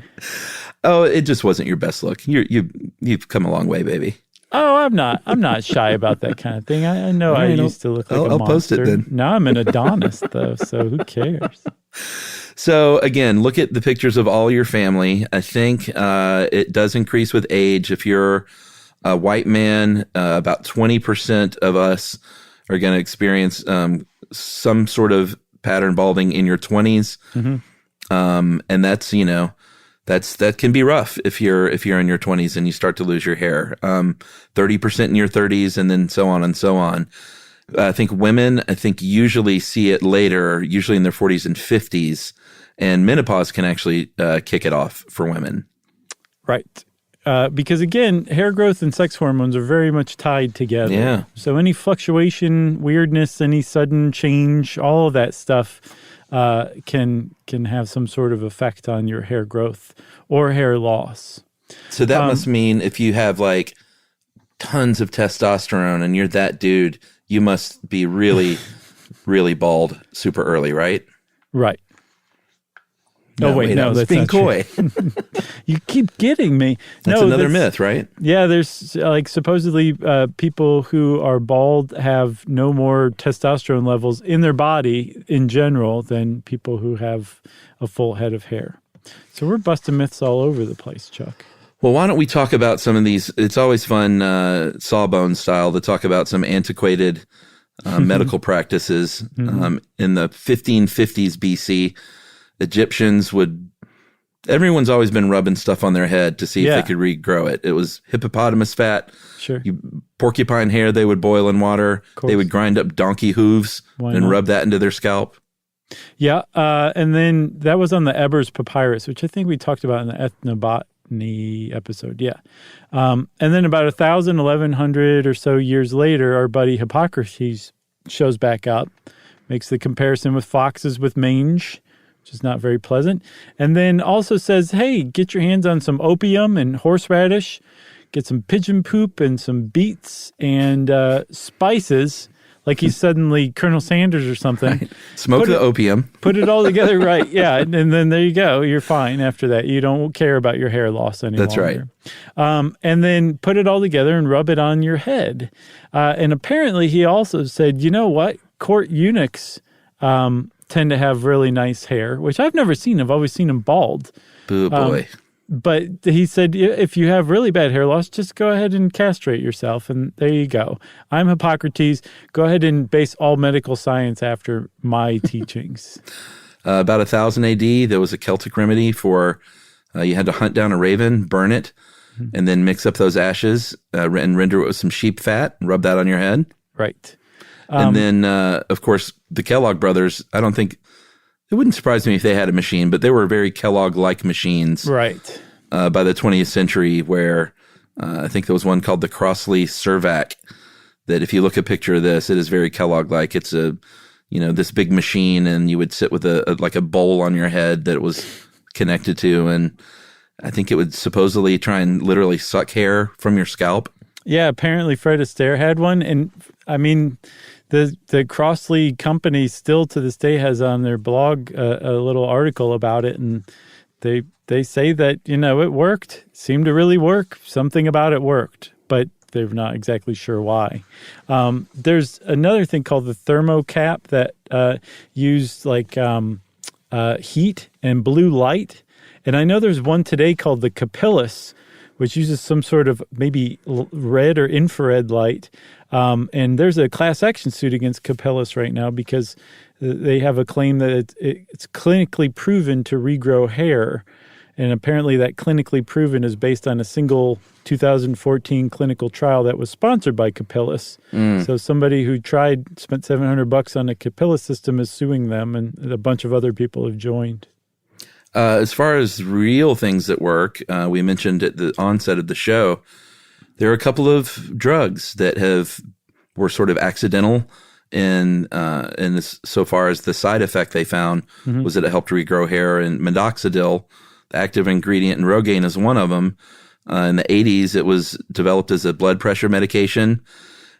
E: Oh, it just wasn't your best look. You've come a long way, baby.
B: Oh, I'm not shy about that kind of thing. I know I used to look like a monster.
E: I'll post it then.
B: Now I'm an Adonis, though, so who cares?
E: So again, look at the pictures of all your family. I think it does increase with age. If you're a white man, about 20% of us are going to experience some sort of pattern balding in your 20s. And that's, that can be rough if you're in your 20s and you start to lose your hair. 30% in your 30s, and then so on and so on. I think women, usually see it later, usually in their 40s and 50s, and menopause can actually kick it off for women.
B: Right. Because again, hair growth and sex hormones are very much tied together.
E: Yeah.
B: So any fluctuation, weirdness, any sudden change, all of that stuff can have some sort of effect on your hair growth or hair loss.
E: So that must mean if you have like tons of testosterone and you're that dude, you must be really, really bald super early, right?
B: Right.
E: No,
B: no, that's
E: being
B: not
E: coy.
B: You keep getting me.
E: That's another myth, right?
B: Yeah, there's like supposedly people who are bald have no more testosterone levels in their body in general than people who have a full head of hair. So we're busting myths all over the place, Chuck.
E: Well, why don't we talk about some of these? It's always fun, Sawbones style, to talk about some antiquated medical practices. In the 1550s BC, Egyptians everyone's always been rubbing stuff on their head to see if they could regrow it. It was hippopotamus fat, porcupine hair they would boil in water. They would grind up donkey hooves and rub that into their scalp.
B: Yeah, and then that was on the Ebers Papyrus, which I think we talked about in the ethnobotany episode. Yeah. And then about 1,100 or so years later, our buddy Hippocrates shows back up, makes the comparison with foxes with mange, which is not very pleasant. And then also says, hey, get your hands on some opium and horseradish, get some pigeon poop and some beets and spices, like he's suddenly Colonel Sanders or something.
E: Right. Smoke the opium.
B: Put it all together right. Yeah, and then there you go. You're fine after that. You don't care about your hair loss anymore.
E: That's right.
B: And then put it all together and rub it on your head. And apparently he also said, you know what? Court eunuchs tend to have really nice hair, which I've never seen. I've always seen them bald.
E: Boo boy.
B: But he said, if you have really bad hair loss, just go ahead and castrate yourself. And there you go. I'm Hippocrates. Go ahead and base all medical science after my teachings.
E: About 1000 AD, there was a Celtic remedy for you had to hunt down a raven, burn it, and then mix up those ashes and render it with some sheep fat and rub that on your head.
B: Right.
E: And then, of course, the Kellogg brothers, I don't think, it wouldn't surprise me if they had a machine, but they were very Kellogg-like machines.
B: Right.
E: By the 20th century, where I think there was one called the Crossley Servac, that if you look at a picture of this, it is very Kellogg-like. It's this big machine, and you would sit with a bowl on your head that it was connected to, and I think it would supposedly try and literally suck hair from your scalp.
B: Yeah, apparently Fred Astaire had one, and I mean, the Crossley company still to this day has on their blog a little article about it, and they say that, it worked, seemed to really work. Something about it worked, but they're not exactly sure why. There's another thing called the thermocap that used heat and blue light. And I know there's one today called the Capillus, which uses some sort of maybe red or infrared light. And there's a class action suit against Capillus right now because they have a claim that it's clinically proven to regrow hair. And apparently that clinically proven is based on a single 2014 clinical trial that was sponsored by Capillus. So somebody who spent $700 on a Capillus system is suing them, and a bunch of other people have joined.
E: As far as real things that work, we mentioned at the onset of the show, there are a couple of drugs that were sort of accidental in this, so far as the side effect they found was that it helped regrow hair. And minoxidil, the active ingredient in Rogaine, is one of them. In the 80s, it was developed as a blood pressure medication,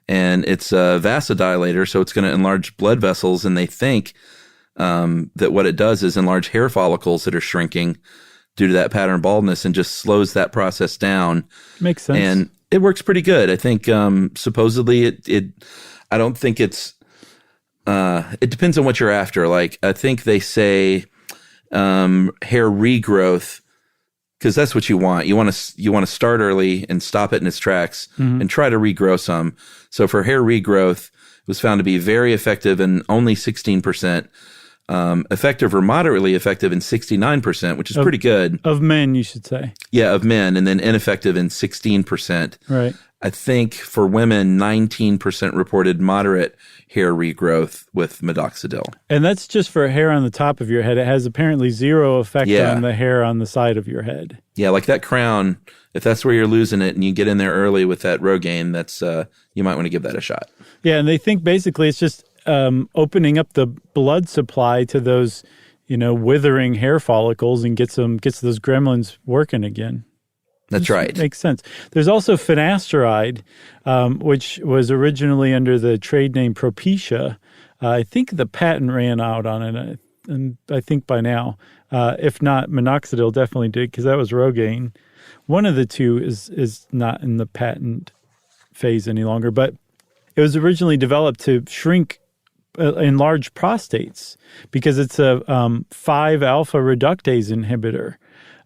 E: and it's a vasodilator, so it's going to enlarge blood vessels. And they think that what it does is enlarge hair follicles that are shrinking due to that pattern baldness, and just slows that process down.
B: Makes sense.
E: And it works pretty good. I think supposedly I don't think it's it depends on what you're after. Like, I think they say hair regrowth, because that's what you want. You want to start early and stop it in its tracks and try to regrow some. So for hair regrowth, it was found to be very effective in only 16%, effective or moderately effective in 69%, which is pretty good.
B: Of men, you should say.
E: Yeah, of men, and then ineffective in 16%.
B: Right.
E: I think for women, 19% reported moderate hair regrowth with minoxidil.
B: And that's just for hair on the top of your head. It has apparently zero effect on the hair on the side of your head.
E: Yeah, like that crown, if that's where you're losing it and you get in there early with that Rogaine, that's you might want to give that a shot. Yeah,
B: and they think basically it's just opening up the blood supply to those, withering hair follicles and gets those gremlins working again.
E: That's right.
B: Makes sense. There's also finasteride, which was originally under the trade name Propecia. I think the patent ran out on it, and I think by now. If not, minoxidil definitely did, because that was Rogaine. One of the two is not in the patent phase any longer, but it was originally developed to shrink enlarge prostates because it's a 5-alpha reductase inhibitor.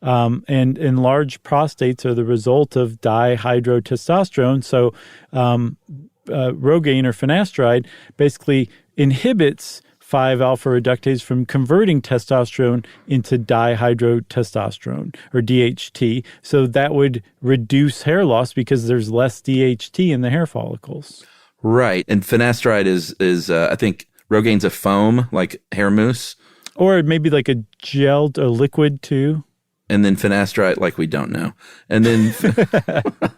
B: And enlarged prostates are the result of dihydrotestosterone. So Rogaine or finasteride basically inhibits 5-alpha reductase from converting testosterone into dihydrotestosterone or DHT. So that would reduce hair loss because there's less DHT in the hair follicles.
E: Right. And finasteride is I think Rogaine's a foam, like hair mousse.
B: Or maybe like a gel or liquid too.
E: And then finasteride, like we don't know. And then,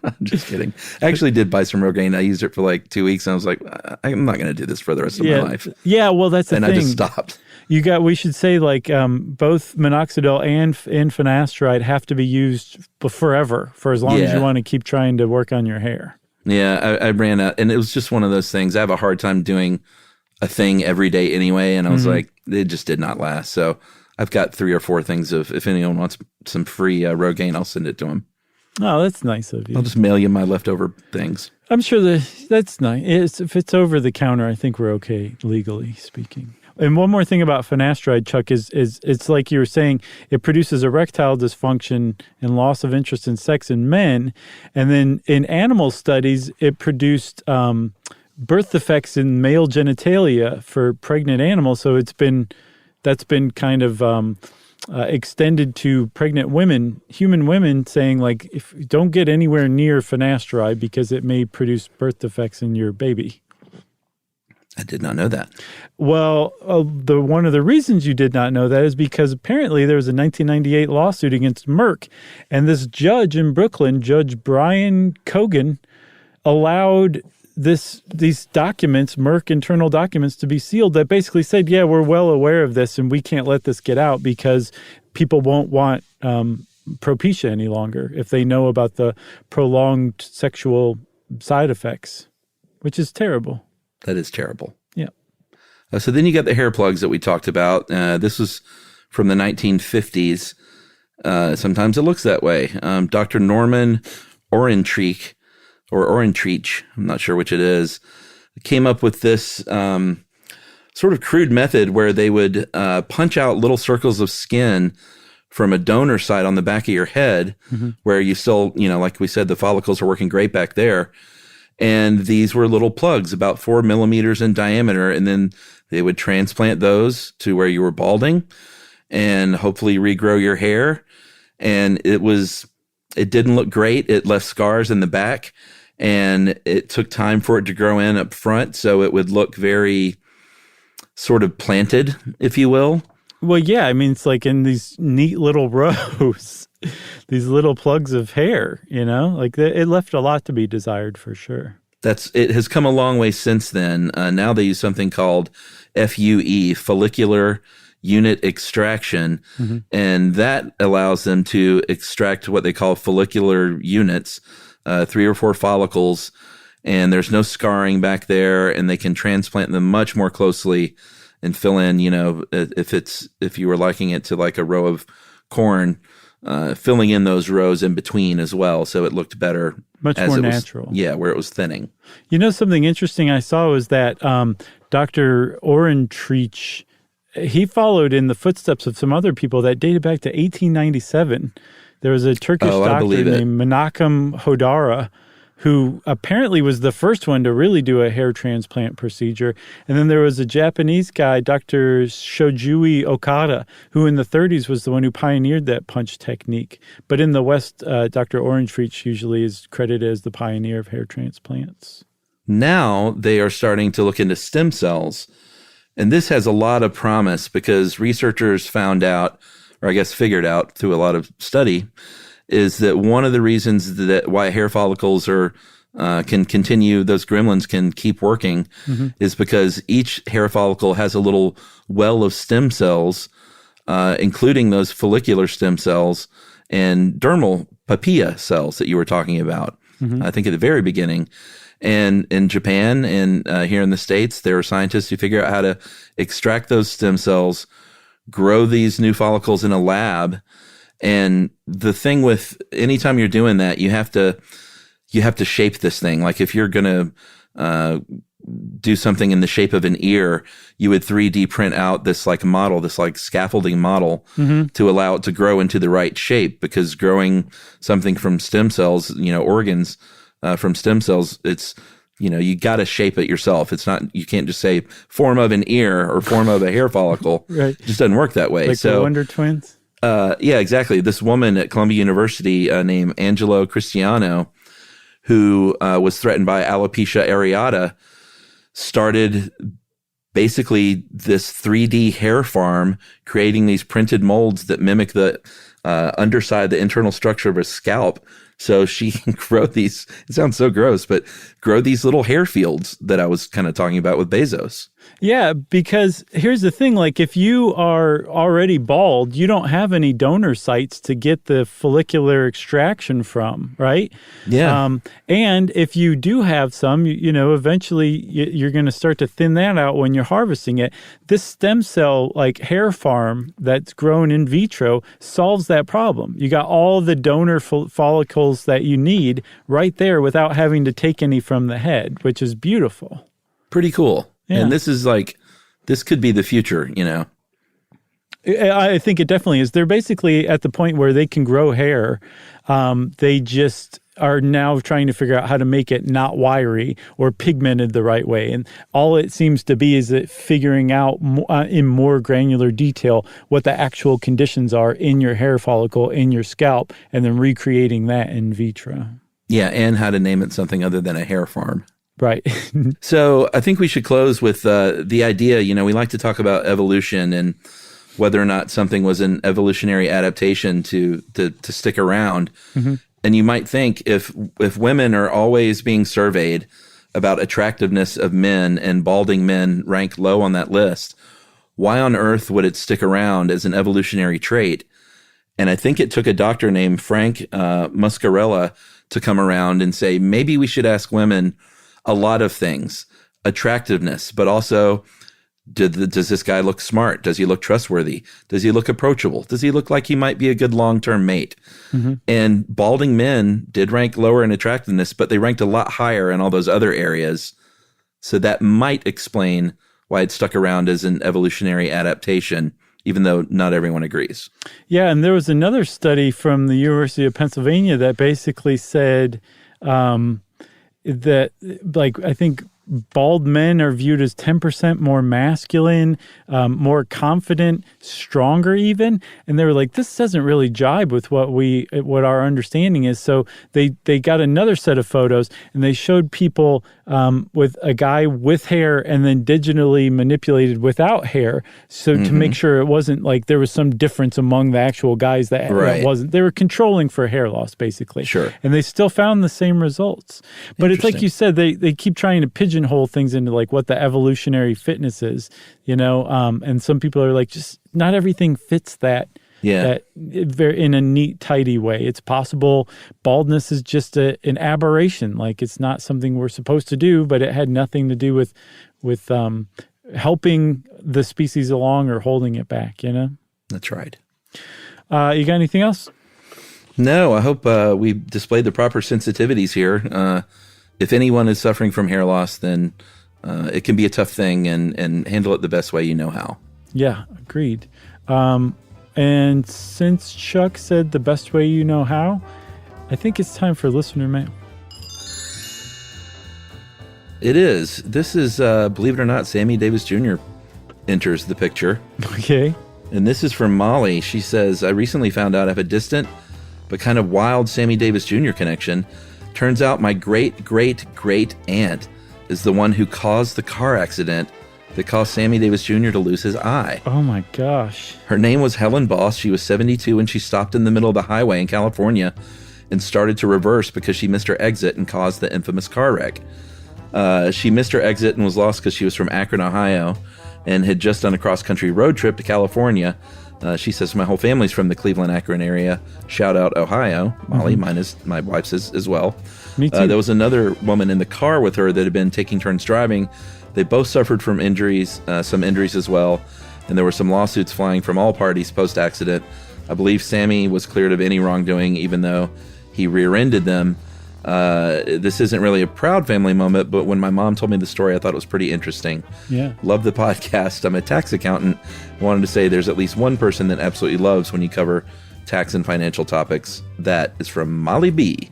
E: I'm just kidding. I actually did buy some Rogaine. I used it for like 2 weeks, and I was like, I'm not going to do this for the rest of my life.
B: Yeah, well, that's the thing.
E: And I just stopped.
B: We should say like both minoxidil and finasteride have to be used forever for as long as you want to keep trying to work on your hair.
E: Yeah, I ran out, and it was just one of those things. I have a hard time doing a thing every day anyway, and I was like, it just did not last. So I've got 3 or 4 things. If anyone wants some free Rogaine, I'll send it to them.
B: Oh, that's nice of you.
E: I'll just mail you my leftover things.
B: I'm sure that's nice. If it's over the counter, I think we're okay, legally speaking. And one more thing about finasteride, Chuck, is it's like you were saying, it produces erectile dysfunction and loss of interest in sex in men. And then in animal studies, it produced birth defects in male genitalia for pregnant animals. So that's been kind of extended to pregnant women, human women, saying like, if don't get anywhere near finasteride because it may produce birth defects in your baby.
E: I did not know that.
B: Well, one of the reasons you did not know that is because apparently there was a 1998 lawsuit against Merck, and this judge in Brooklyn, Judge Brian Cogan, allowed these documents, Merck internal documents, to be sealed that basically said, yeah, we're well aware of this and we can't let this get out because people won't want Propecia any longer if they know about the prolonged sexual side effects, which is terrible.
E: That is terrible.
B: Yeah.
E: So then you got the hair plugs that we talked about. This was from the 1950s. Sometimes it looks that way. Dr. Norman Orentreich, I'm not sure which it is, came up with this sort of crude method where they would punch out little circles of skin from a donor site on the back of your head, where you still, like we said, the follicles are working great back there. And these were little plugs about 4 millimeters in diameter. And then they would transplant those to where you were balding and hopefully regrow your hair. And it didn't look great. It left scars in the back, and it took time for it to grow in up front. So it would look very sort of planted, if you will.
B: Well, yeah. I mean, it's like in these neat little rows, these little plugs of hair, like it left a lot to be desired for sure.
E: It has come a long way since then. Now they use something called FUE, follicular unit extraction, and that allows them to extract what they call follicular units, 3 or 4 follicles, and there's no scarring back there, and they can transplant them much more closely and fill in, if you were liking it to like a row of corn, filling in those rows in between as well, so it looked better.
B: Much more natural.
E: Where it was thinning.
B: Something interesting I saw was that Dr. Orentreich, he followed in the footsteps of some other people that dated back to 1897. There was a Turkish doctor named Menachem Hodara, who apparently was the first one to really do a hair transplant procedure. And then there was a Japanese guy, Dr. Shojui Okada, who in the 30s was the one who pioneered that punch technique. But in the West, Dr. Orentreich usually is credited as the pioneer of hair transplants.
E: Now they are starting to look into stem cells. And this has a lot of promise because researchers found out, or I guess figured out through a lot of study, is that one of the reasons that why hair follicles can continue, those gremlins can keep working, is because each hair follicle has a little well of stem cells, including those follicular stem cells and dermal papilla cells that you were talking about, I think at the very beginning. And in Japan and here in the States, there are scientists who figure out how to extract those stem cells, grow these new follicles in a lab. And the thing with anytime you're doing that, you have to shape this thing. Like if you're going to do something in the shape of an ear, you would 3D print out this like model, this like scaffolding model to allow it to grow into the right shape, because growing something from stem cells, organs from stem cells, it's, you got to shape it yourself. It's not, you can't just say form of an ear or form of a hair follicle.
B: Right.
E: It just doesn't work that way.
B: Like the Wonder Twins?
E: Yeah, exactly. This woman at Columbia University named Angelo Cristiano, who was threatened by alopecia areata, started basically this 3D hair farm, creating these printed molds that mimic the underside, the internal structure of a scalp. So she can grow these, it sounds so gross, but grow these little hair fields that I was kind of talking about with Bezos.
B: Yeah, because here's the thing, like if you are already bald, you don't have any donor sites to get the follicular extraction from, right?
E: Yeah.
B: And if you do have some, eventually you're going to start to thin that out when you're harvesting it. This stem cell like hair farm that's grown in vitro solves that problem. You got all the donor follicles that you need right there without having to take any from the head, which is beautiful.
E: Pretty cool.
B: Yeah.
E: And this could be the future,
B: I think it definitely is. They're basically at the point where they can grow hair. They just are now trying to figure out how to make it not wiry or pigmented the right way. And all it seems to be is that figuring out in more granular detail what the actual conditions are in your hair follicle, in your scalp, and then recreating that in vitro.
E: Yeah, and how to name it something other than a hair farm.
B: Right.
E: So I think we should close with the idea, we like to talk about evolution and whether or not something was an evolutionary adaptation to stick around. Mm-hmm. And you might think if women are always being surveyed about attractiveness of men and balding men rank low on that list, why on earth would it stick around as an evolutionary trait? And I think it took a doctor named Frank Muscarella to come around and say, maybe we should ask women a lot of things, attractiveness, but also does this guy look smart? Does he look trustworthy? Does he look approachable? Does he look like he might be a good long-term mate? Mm-hmm. And balding men did rank lower in attractiveness, but they ranked a lot higher in all those other areas. So that might explain why it stuck around as an evolutionary adaptation, even though not everyone agrees. Yeah,
B: and there was another study from the University of Pennsylvania that basically said that, I think bald men are viewed as 10% more masculine, more confident, stronger even. And they were like, this doesn't really jibe with what our understanding is. So they got another set of photos and they showed people with a guy with hair and then digitally manipulated without hair. So to make sure it wasn't like there was some difference among the actual guys that wasn't. They were controlling for hair loss, basically.
E: Sure.
B: And they still found the same results. But it's like you said, they keep trying to pigeonhole things into like what the evolutionary fitness is, and some people are like, just not everything fits that in a neat, tidy way. It's possible baldness is just an aberration. Like it's not something we're supposed to do, but it had nothing to do with helping the species along or holding it back,
E: That's right.
B: You got anything else?
E: No, I hope we displayed the proper sensitivities here. If anyone is suffering from hair loss, then it can be a tough thing, and handle it the best way you know how.
B: Yeah, agreed. And since Chuck said the best way you know how, I think it's time for listener mail.
E: It is. This is, believe it or not, Sammy Davis Jr. enters the picture.
B: Okay.
E: And this is from Molly. She says, I recently found out I have a distant but kind of wild Sammy Davis Jr. connection. Turns out my great-great-great aunt is the one who caused the car accident that caused Sammy Davis Jr. to lose his eye.
B: Oh my gosh.
E: Her name was Helen Boss. She was 72 when she stopped in the middle of the highway in California and started to reverse because she missed her exit and caused the infamous car wreck. She missed her exit and was lost because she was from Akron, Ohio, and had just done a cross-country road trip to California. She says, my whole family's from the Cleveland, Akron area. Shout out, Ohio. Molly, my wife's as well.
B: Me too.
E: There was another woman in the car with her that had been taking turns driving. They both suffered from injuries, some injuries as well. And there were some lawsuits flying from all parties post-accident. I believe Sammy was cleared of any wrongdoing, even though he rear-ended them. This isn't really a proud family moment, but when my mom told me the story, I thought it was pretty interesting.
B: Yeah.
E: Love the podcast. I'm a tax accountant. Wanted to say there's at least one person that absolutely loves when you cover tax and financial topics. That is from Molly B.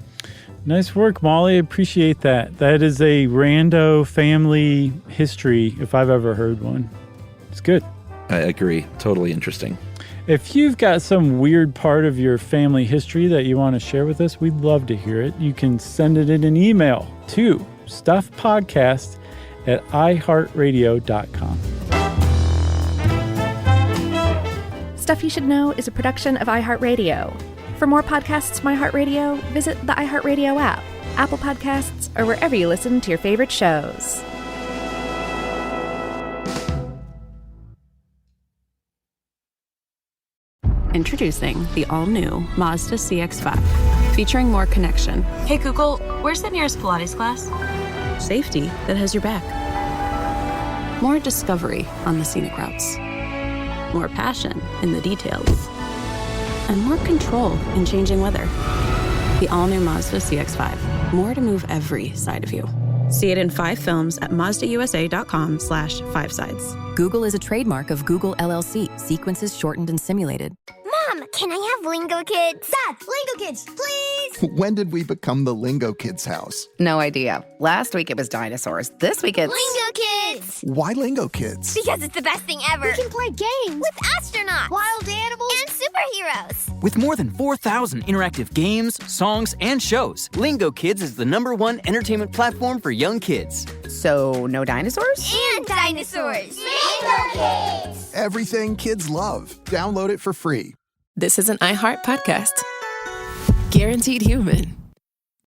B: Nice work, Molly. Appreciate that. That is a rando family history, if I've ever heard one. It's good.
E: I agree. Totally interesting.
B: If you've got some weird part of your family history that you want to share with us, we'd love to hear it. You can send it in an email to stuffpodcast@iheartradio.com.
D: Stuff You Should Know is a production of iHeartRadio. For more podcasts from iHeartRadio, visit the iHeartRadio app, Apple Podcasts, or wherever you listen to your favorite shows.
G: Introducing the all-new Mazda CX-5, featuring more connection,
H: Hey Google, where's the nearest Pilates class?
G: safety that has your back, more discovery on the scenic routes, more passion in the details, and more control in changing weather. The all-new Mazda CX-5, more to move every side of you. See it in 5 films at mazdausa.com/5sides.
I: Google is a trademark of Google LLC. Sequences shortened and simulated.
J: Mom, can I have Lingo Kids? Dad, Lingo Kids, please!
K: When did we become the Lingo Kids house?
L: No idea. Last week it was dinosaurs. This week it's...
J: Lingo Kids!
K: Why Lingo Kids?
J: Because it's the best thing ever. We can play games with astronauts, wild animals, and superheroes.
M: With more than 4,000 interactive games, songs, and shows, Lingo Kids is the #1 entertainment platform for young kids.
L: So, no dinosaurs?
J: And dinosaurs! Lingo Kids!
K: Everything kids love. Download it for free.
A: This is an iHeart podcast. Guaranteed human.